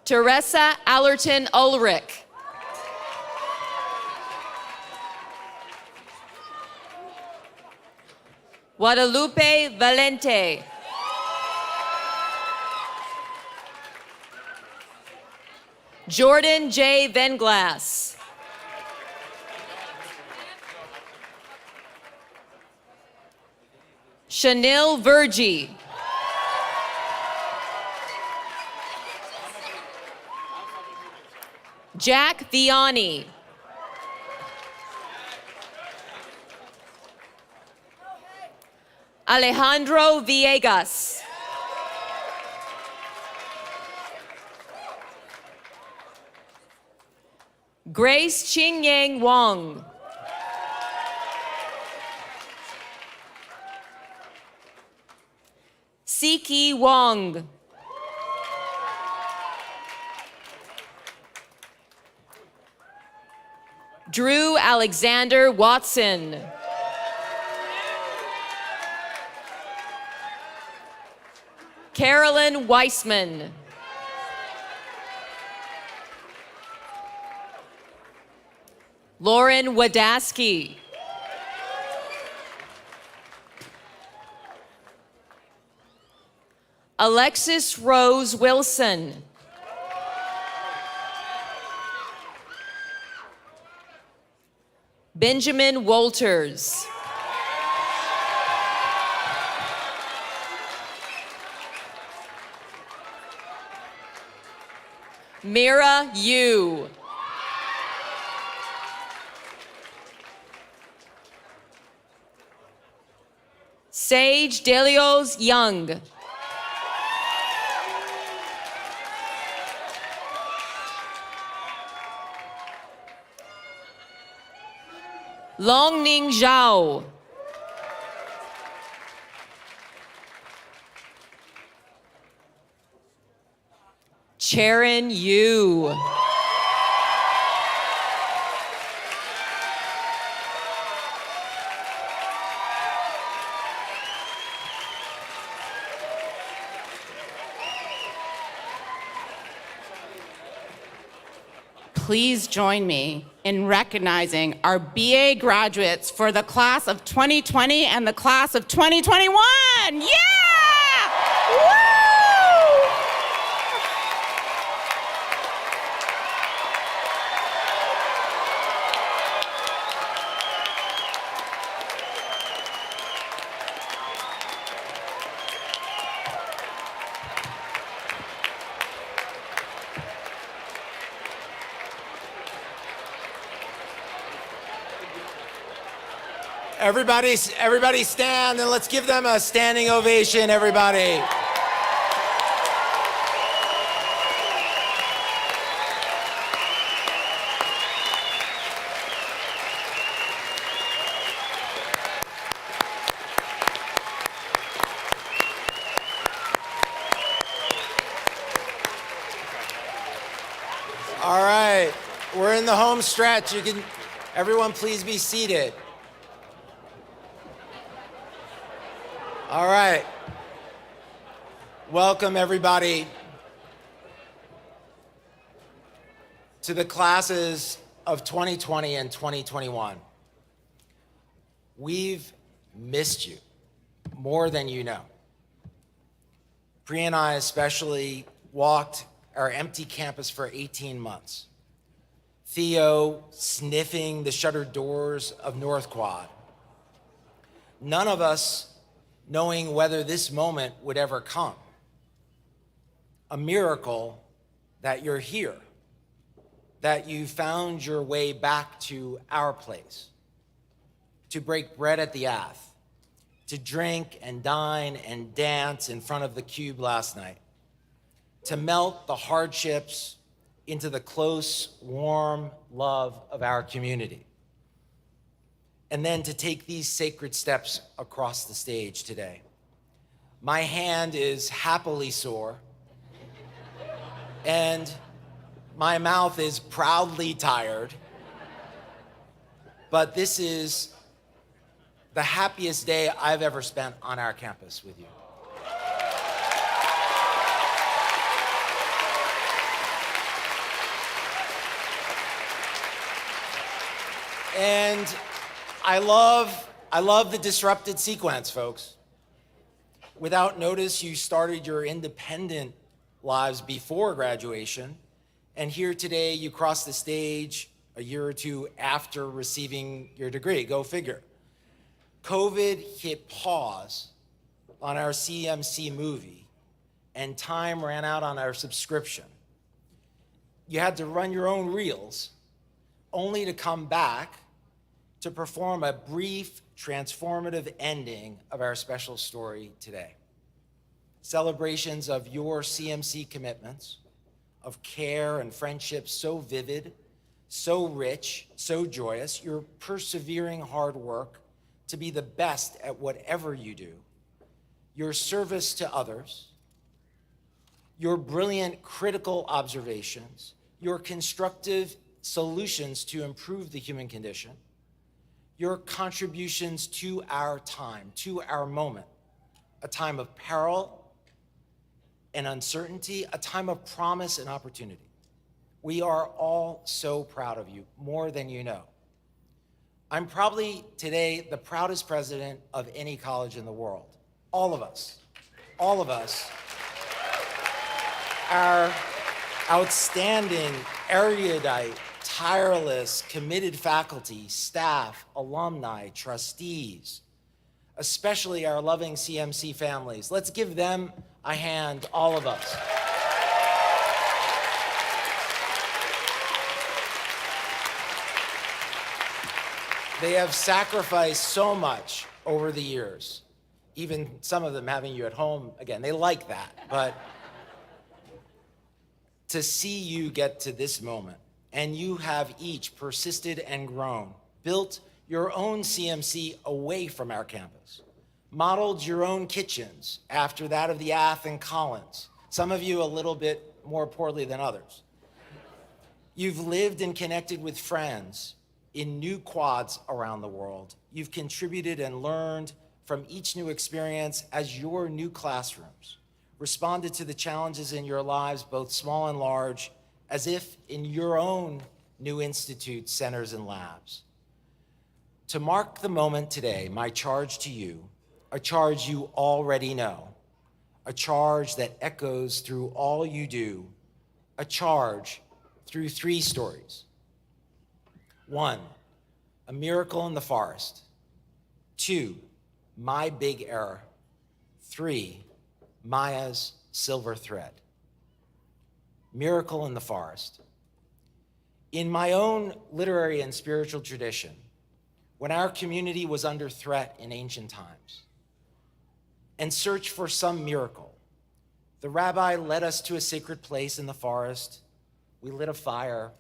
Teresa Allerton Ulrich. Guadalupe Valente. Jordan J. Venglass. Chanel Vergie. Jack Vianney. Alejandro Villegas. Grace Qingyang Wang. Siki Wang. Drew Alexander Watson. Carolyn Weissman. Lauren Wadaski. Alexis Rose Wilson. Benjamin Walters. Mira Yu. Sage Delios Young. Longning Zhao. Charon Yu.
Please join me in recognizing our BA graduates for the class of 2020 and the class of 2021. Yeah! Woo!
Everybody stand and let's give them a standing ovation, everybody. All right, we're in the home stretch. Everyone please be seated. All right. Welcome, everybody, to the classes of 2020 and 2021. We've missed you more than you know. Pri and I especially walked our empty campus for 18 months. Theo sniffing the shuttered doors of North Quad. None of us knowing whether this moment would ever come. A miracle that you're here, that you found your way back to our place, to break bread at the Ath, to drink and dine and dance in front of the Cube last night, to melt the hardships into the close, warm love of our community. and then to take these sacred steps across the stage today. My hand is happily sore, and my mouth is proudly tired, but this is the happiest day I've ever spent on our campus with you. And I love the disrupted sequence, folks. Without notice, you started your independent lives before graduation, and here today you cross the stage a year or two after receiving your degree. Go figure. COVID hit pause on our CMC movie, and time ran out on our subscription. You had to run your own reels, only to come back to perform a brief, transformative ending of our special story today. Celebrations of your CMC commitments, of care and friendship so vivid, so rich, so joyous, your persevering hard work to be the best at whatever you do, your service to others, your brilliant critical observations, your constructive solutions to improve the human condition, your contributions to our time, to our moment, a time of peril and uncertainty, a time of promise and opportunity. We are all so proud of you, more than you know. I'm probably today the proudest president of any college in the world. All of us, our outstanding, erudite, tireless, committed faculty, staff, alumni, trustees, especially our loving CMC families. Let's give them a hand, all of us. They have sacrificed so much over the years, even some of them having you at home. Again, they like that, but to see you get to this moment, and you have each persisted and grown, built your own CMC away from our campus, modeled your own kitchens after that of the Ath and Collins, some of you a little bit more poorly than others. You've lived and connected with friends in new quads around the world. You've contributed and learned from each new experience as your new classrooms responded to the challenges in your lives, both small and large, as if in your own new institutes, centers, and labs. To mark the moment today, my charge to you, a charge you already know, a charge that echoes through all you do, a charge through 3 stories. 1, a miracle in the forest. 2, my big error. 3, Maya's silver thread. Miracle in the forest. In my own literary and spiritual tradition, when our community was under threat in ancient times and searched for some miracle, the rabbi led us to a sacred place in the forest. We lit a fire.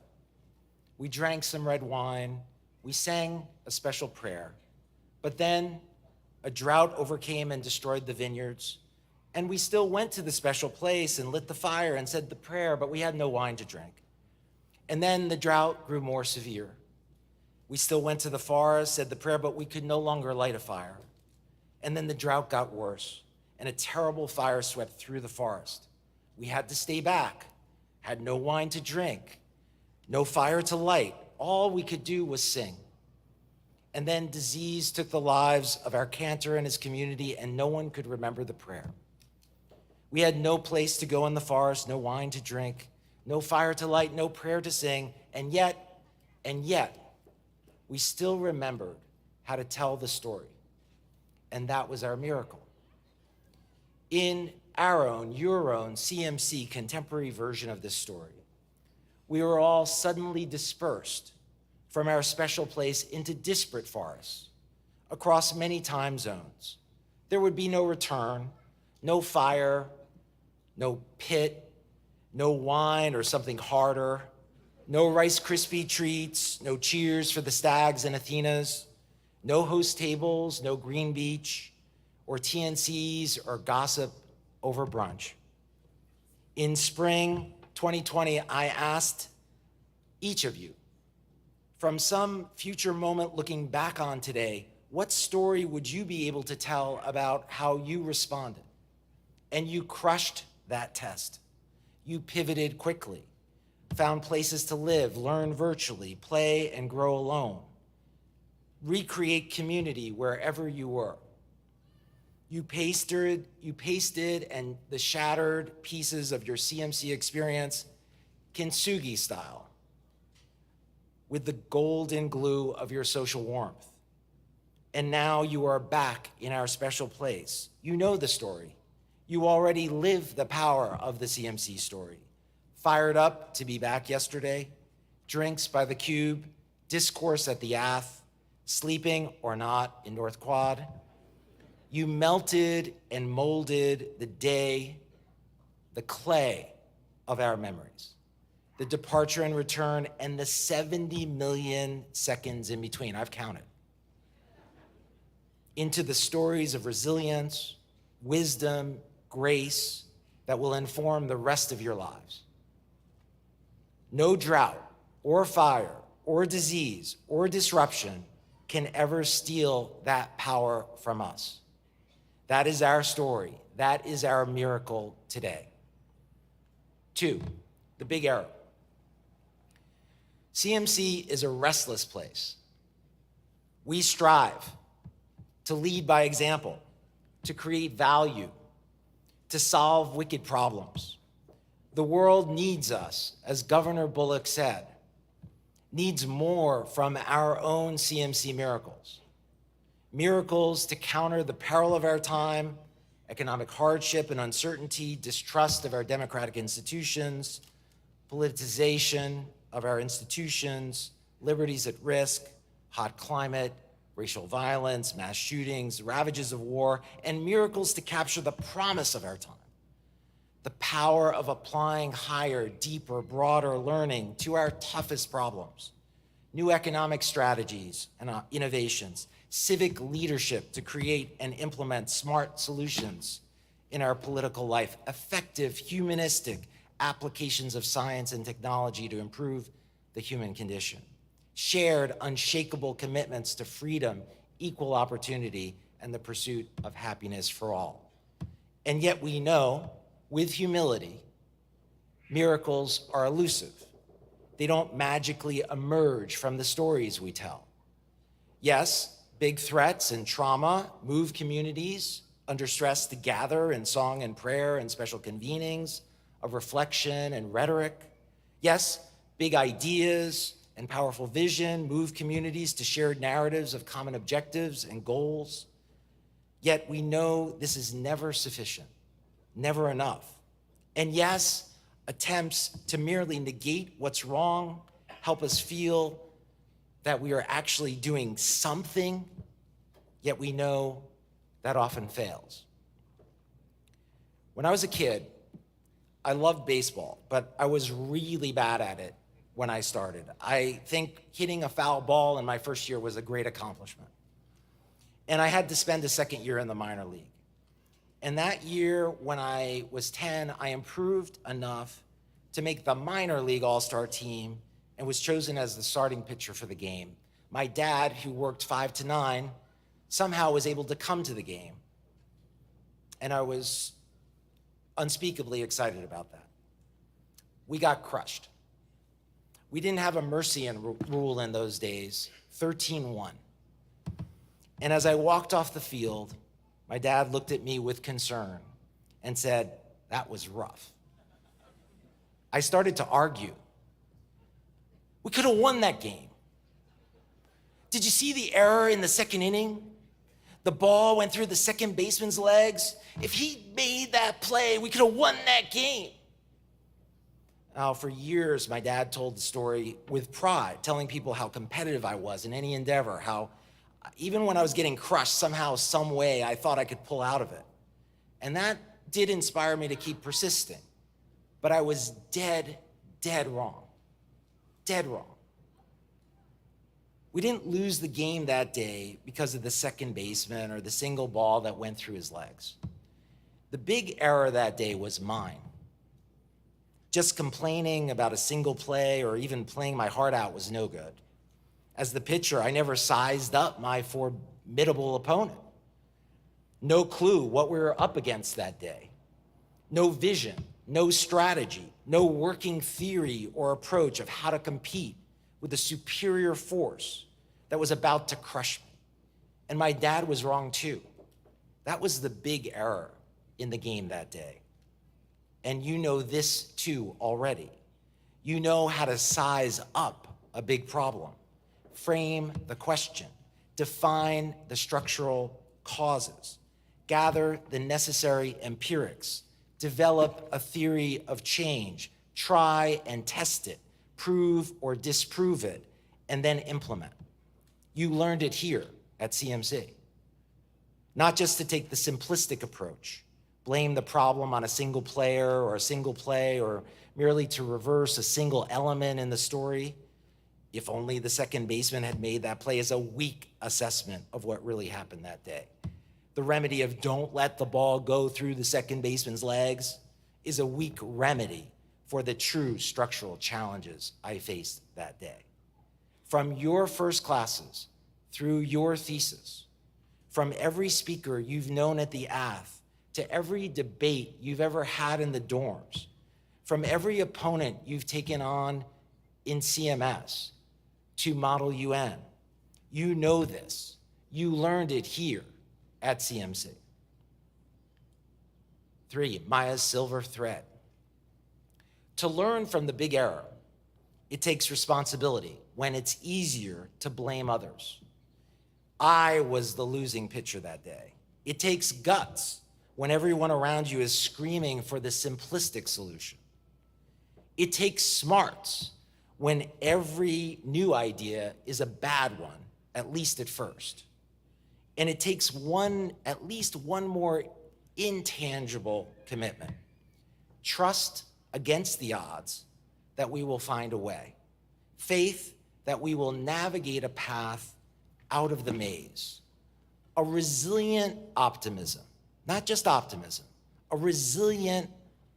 We drank some red wine. We sang a special prayer. But then a drought overcame and destroyed the vineyards. And we still went to the special place and lit the fire and said the prayer, but we had no wine to drink. And then the drought grew more severe. We still went to the forest, said the prayer, but we could no longer light a fire. And then the drought got worse, and a terrible fire swept through the forest. We had to stay back, had no wine to drink, no fire to light. All we could do was sing. And then disease took the lives of our cantor and his community, and no one could remember the prayer. We had no place to go in the forest, no wine to drink, no fire to light, no prayer to sing, and yet, we still remembered how to tell the story. And that was our miracle. In our own, your own CMC contemporary version of this story, we were all suddenly dispersed from our special place into disparate forests across many time zones. There would be no return, no fire, no pit, no wine or something harder, no Rice Krispie treats, no cheers for the stags and Athenas, No host tables, no green beach, or TNCs or gossip over brunch. In spring 2020, I asked each of you, from some future moment looking back on today, what story would you be able to tell about how you responded? And you crushed that test. You pivoted quickly, found places to live, learn virtually, play and grow alone, recreate community wherever you were. You pasted and the shattered pieces of your CMC experience kintsugi style with the golden glue of your social warmth. And now you are back in our special place. You know the story. You already live the power of the CMC story. Fired up to be back yesterday, drinks by the cube, discourse at the Ath, sleeping or not in North Quad. You melted and molded the day, the clay of our memories, the departure and return, and the 70 million seconds in between, I've counted, into the stories of resilience, wisdom, grace that will inform the rest of your lives. No drought or fire or disease or disruption can ever steal that power from us. That is our story. That is our miracle today. 2, the big arrow. CMC is a restless place. We strive to lead by example, to create value, to solve wicked problems. The world needs us, as Governor Bullock said, needs more from our own CMC miracles. Miracles to counter the peril of our time, economic hardship and uncertainty, distrust of our democratic institutions, politicization of our institutions, liberties at risk, hot climate, racial violence, mass shootings, ravages of war, and miracles to capture the promise of our time. The power of applying higher, deeper, broader learning to our toughest problems. New economic strategies and innovations, civic leadership to create and implement smart solutions in our political life, effective humanistic applications of science and technology to improve the human condition, shared unshakable commitments to freedom, equal opportunity, and the pursuit of happiness for all. And yet we know, with humility, miracles are elusive. They don't magically emerge from the stories we tell. Yes, big threats and trauma move communities under stress to gather in song and prayer and special convenings of reflection and rhetoric. Yes, big ideas and powerful vision move communities to shared narratives of common objectives and goals. Yet we know this is never sufficient, never enough. And yes, attempts to merely negate what's wrong help us feel that we are actually doing something, yet we know that often fails. When I was a kid, I loved baseball, but I was really bad at it when I started. I think hitting a foul ball in my first year was a great accomplishment. And I had to spend a second year in the minor league. And that year, when I was 10, I improved enough to make the minor league all-star team and was chosen as the starting pitcher for the game. My dad, who worked 5 to 9, somehow was able to come to the game. And I was unspeakably excited about that. We got crushed. We didn't have a Mercian rule in those days, 13-1. And as I walked off the field, my dad looked at me with concern and said, "That was rough." I started to argue. We could have won that game. Did you see the error in the second inning? The ball went through the second baseman's legs. If he made that play, we could have won that game. Now, for years, my dad told the story with pride, telling people how competitive I was in any endeavor, how even when I was getting crushed, somehow, some way, I thought I could pull out of it. And that did inspire me to keep persisting. But I was dead wrong. Dead wrong. We didn't lose the game that day because of the second baseman or the single ball that went through his legs. The big error that day was mine. Just complaining about a single play or even playing my heart out was no good. As the pitcher, I never sized up my formidable opponent. No clue what we were up against that day. No vision, no strategy, no working theory or approach of how to compete with a superior force that was about to crush me. And my dad was wrong too. That was the big error in the game that day. And you know this too already. You know how to size up a big problem, frame the question, define the structural causes, gather the necessary empirics, develop a theory of change, try and test it, prove or disprove it, and then implement. You learned it here at CMC. Not just to take the simplistic approach, blame the problem on a single player or a single play, or merely to reverse a single element in the story. If only the second baseman had made that play is a weak assessment of what really happened that day. The remedy of don't let the ball go through the second baseman's legs is a weak remedy for the true structural challenges I faced that day. From your first classes, through your thesis, from every speaker you've known at the ATH, to every debate you've ever had in the dorms, from every opponent you've taken on in CMS to Model UN, you know this. You learned it here at CMC. 3, Maya's silver thread. To learn from the big error, it takes responsibility when it's easier to blame others. I was the losing pitcher that day. It takes guts when everyone around you is screaming for the simplistic solution. It takes smarts when every new idea is a bad one, at least at first. And it takes at least one more intangible commitment. Trust against the odds that we will find a way. Faith that we will navigate a path out of the maze. A resilient optimism, not just optimism, a resilient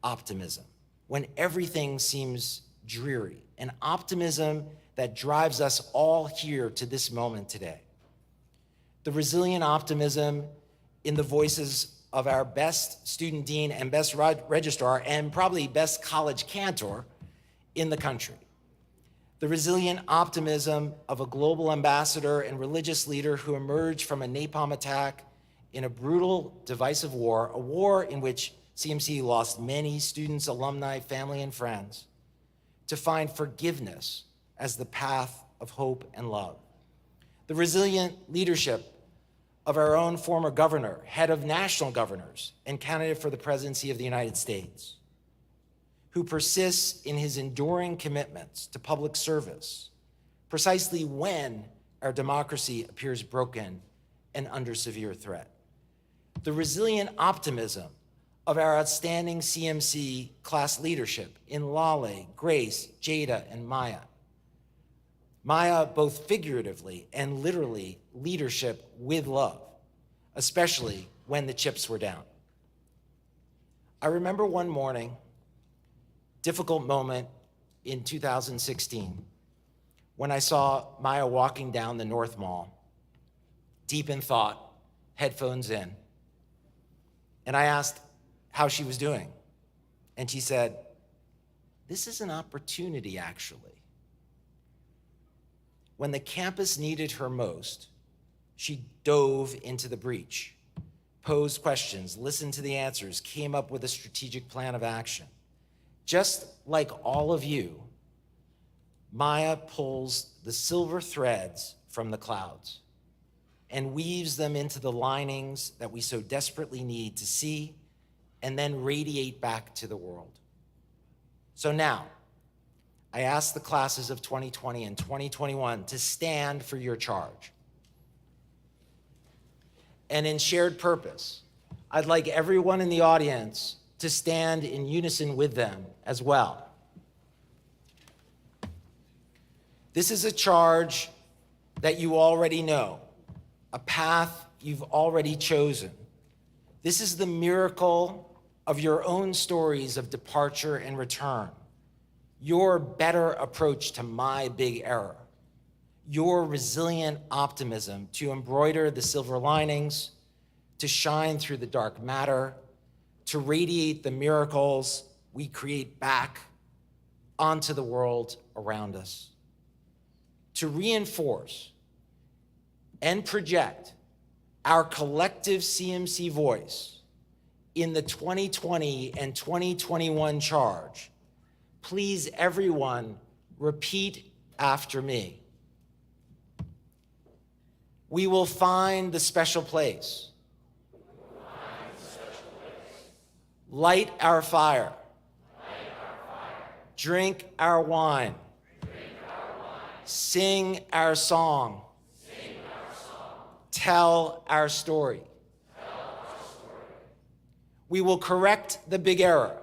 optimism when everything seems dreary. An optimism that drives us all here to this moment today. The resilient optimism in the voices of our best student dean and best registrar and probably best college cantor in the country. The resilient optimism of a global ambassador and religious leader who emerged from a napalm attack in a brutal, divisive war, a war in which CMC lost many students, alumni, family, and friends, to find forgiveness as the path of hope and love. The resilient leadership of our own former governor, head of national governors, and candidate for the presidency of the United States, who persists in his enduring commitments to public service, precisely when our democracy appears broken and under severe threat. The resilient optimism of our outstanding CMC class leadership in Laleh, Grace, JaDa, and Maya. Maya, both figuratively and literally, leadership with love, especially when the chips were down. I remember one morning, difficult moment in 2016, when I saw Maya walking down the North Mall, deep in thought, headphones in, and I asked how she was doing. And she said, "This is an opportunity, actually." When the campus needed her most, she dove into the breach, posed questions, listened to the answers, came up with a strategic plan of action. Just like all of you, Maya pulls the silver threads from the clouds and weaves them into the linings that we so desperately need to see and then radiate back to the world. So now, I ask the classes of 2020 and 2021 to stand for your charge. And in shared purpose, I'd like everyone in the audience to stand in unison with them as well. This is a charge that you already know, a path you've already chosen. This is the miracle of your own stories of departure and return, your better approach to my big error, your resilient optimism to embroider the silver linings, to shine through the dark matter, to radiate the miracles we create back onto the world around us, to reinforce and project our collective CMC voice in the 2020 and 2021 charge. Please, everyone, repeat after me. We will find the special place. Light our fire. Drink our wine. Sing our song. Tell our story. We will correct the big error.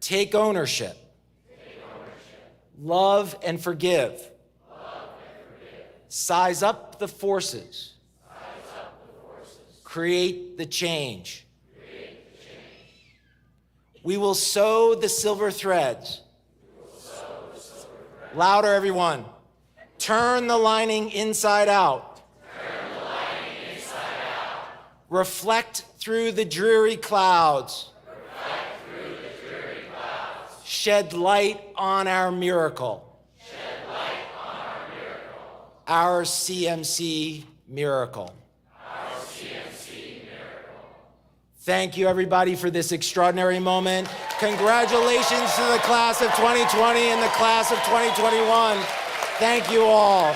Take ownership. Love and forgive. Size up the forces. Create the change. We will sew the silver threads. Louder, everyone. Turn the lining inside out. Reflect through the dreary clouds. Shed light on our miracle. Our CMC miracle. Thank you, everybody, for this extraordinary moment. Congratulations to the class of 2020 and the class of 2021. Thank you all.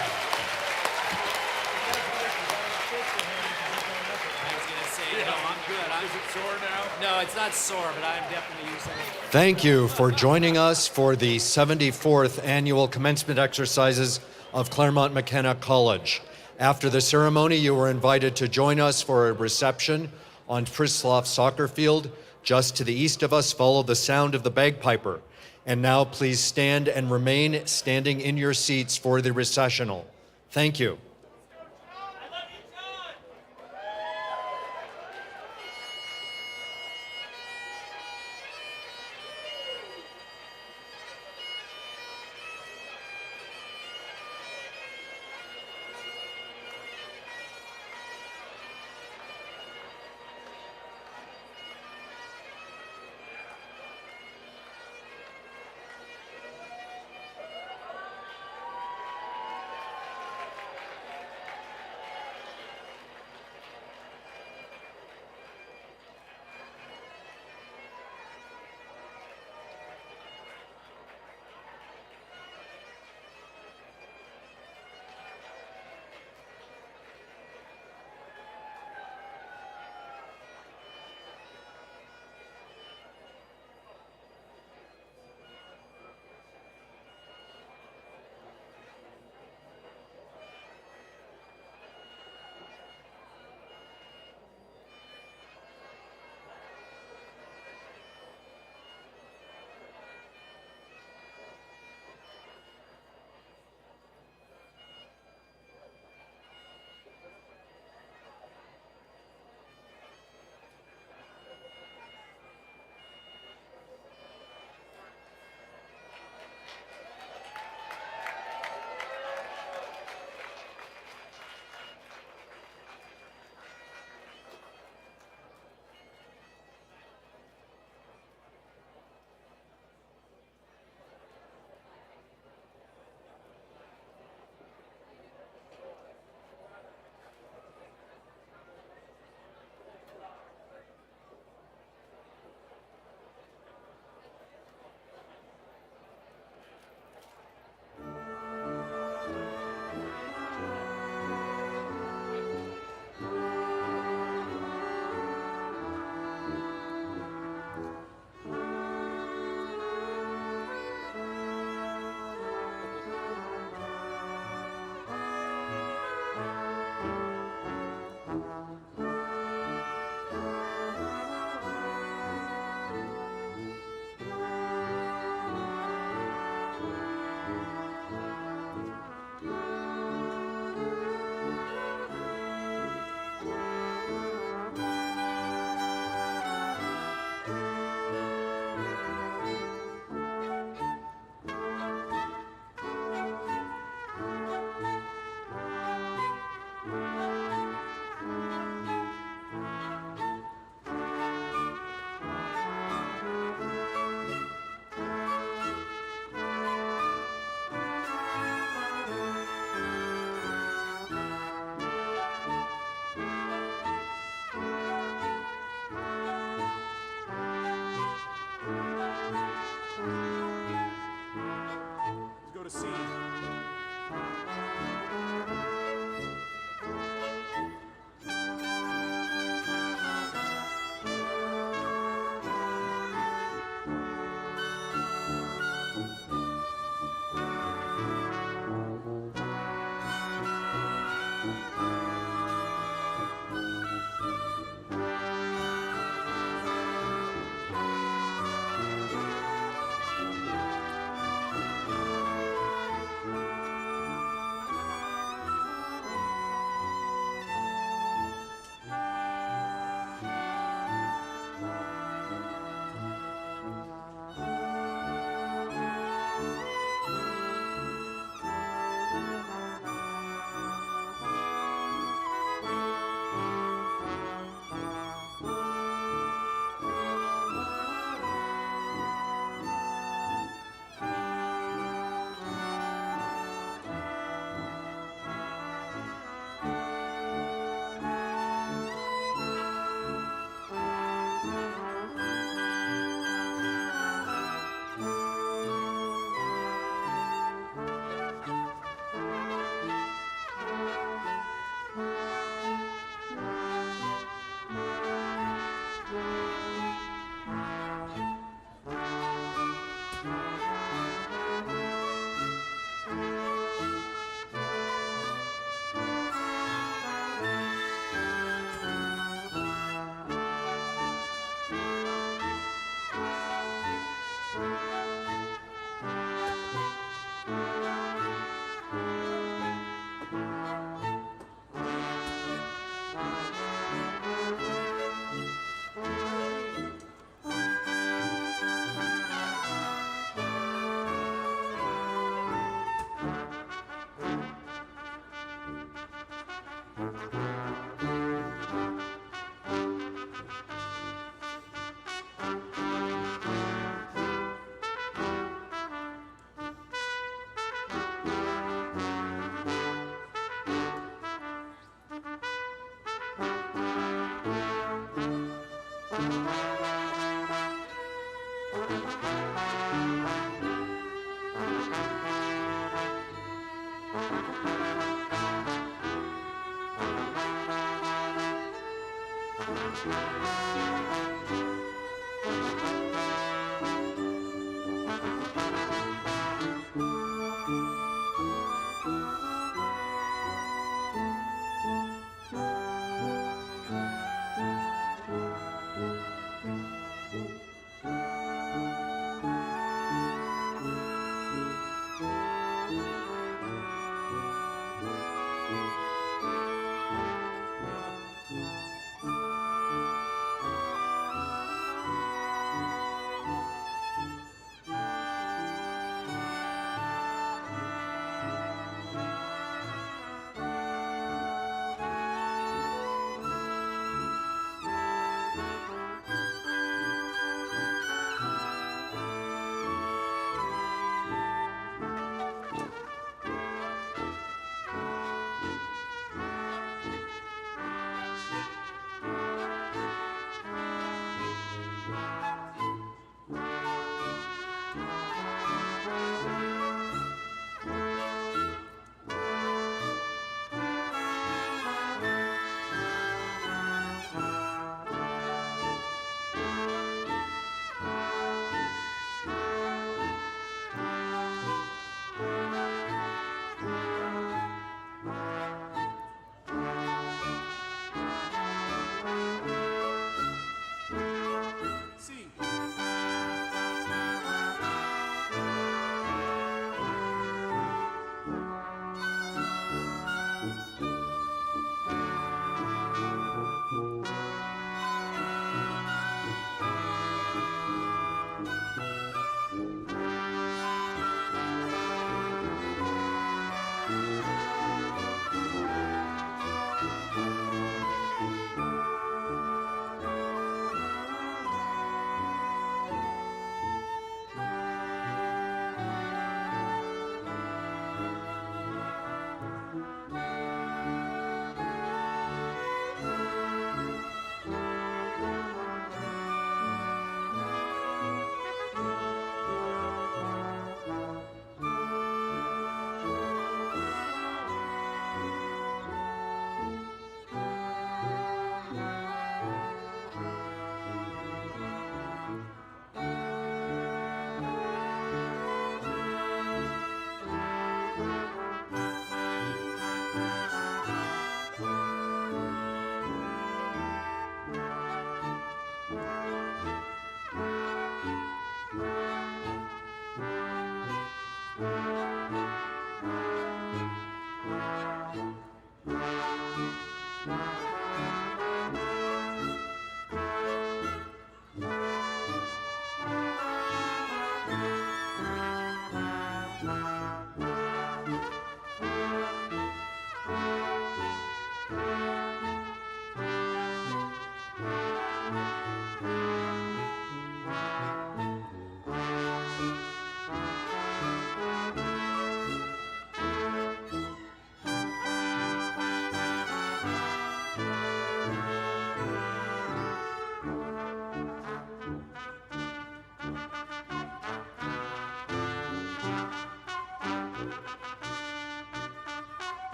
No, it's not sore, but I'm definitely using it.
Thank you for joining us for the 74th annual commencement exercises of Claremont McKenna College. After the ceremony, you were invited to join us for a reception on Prisloff Soccer Field. Just to the east of us, follow the sound of the bagpiper. And now please stand and remain standing in your seats for the recessional. Thank you.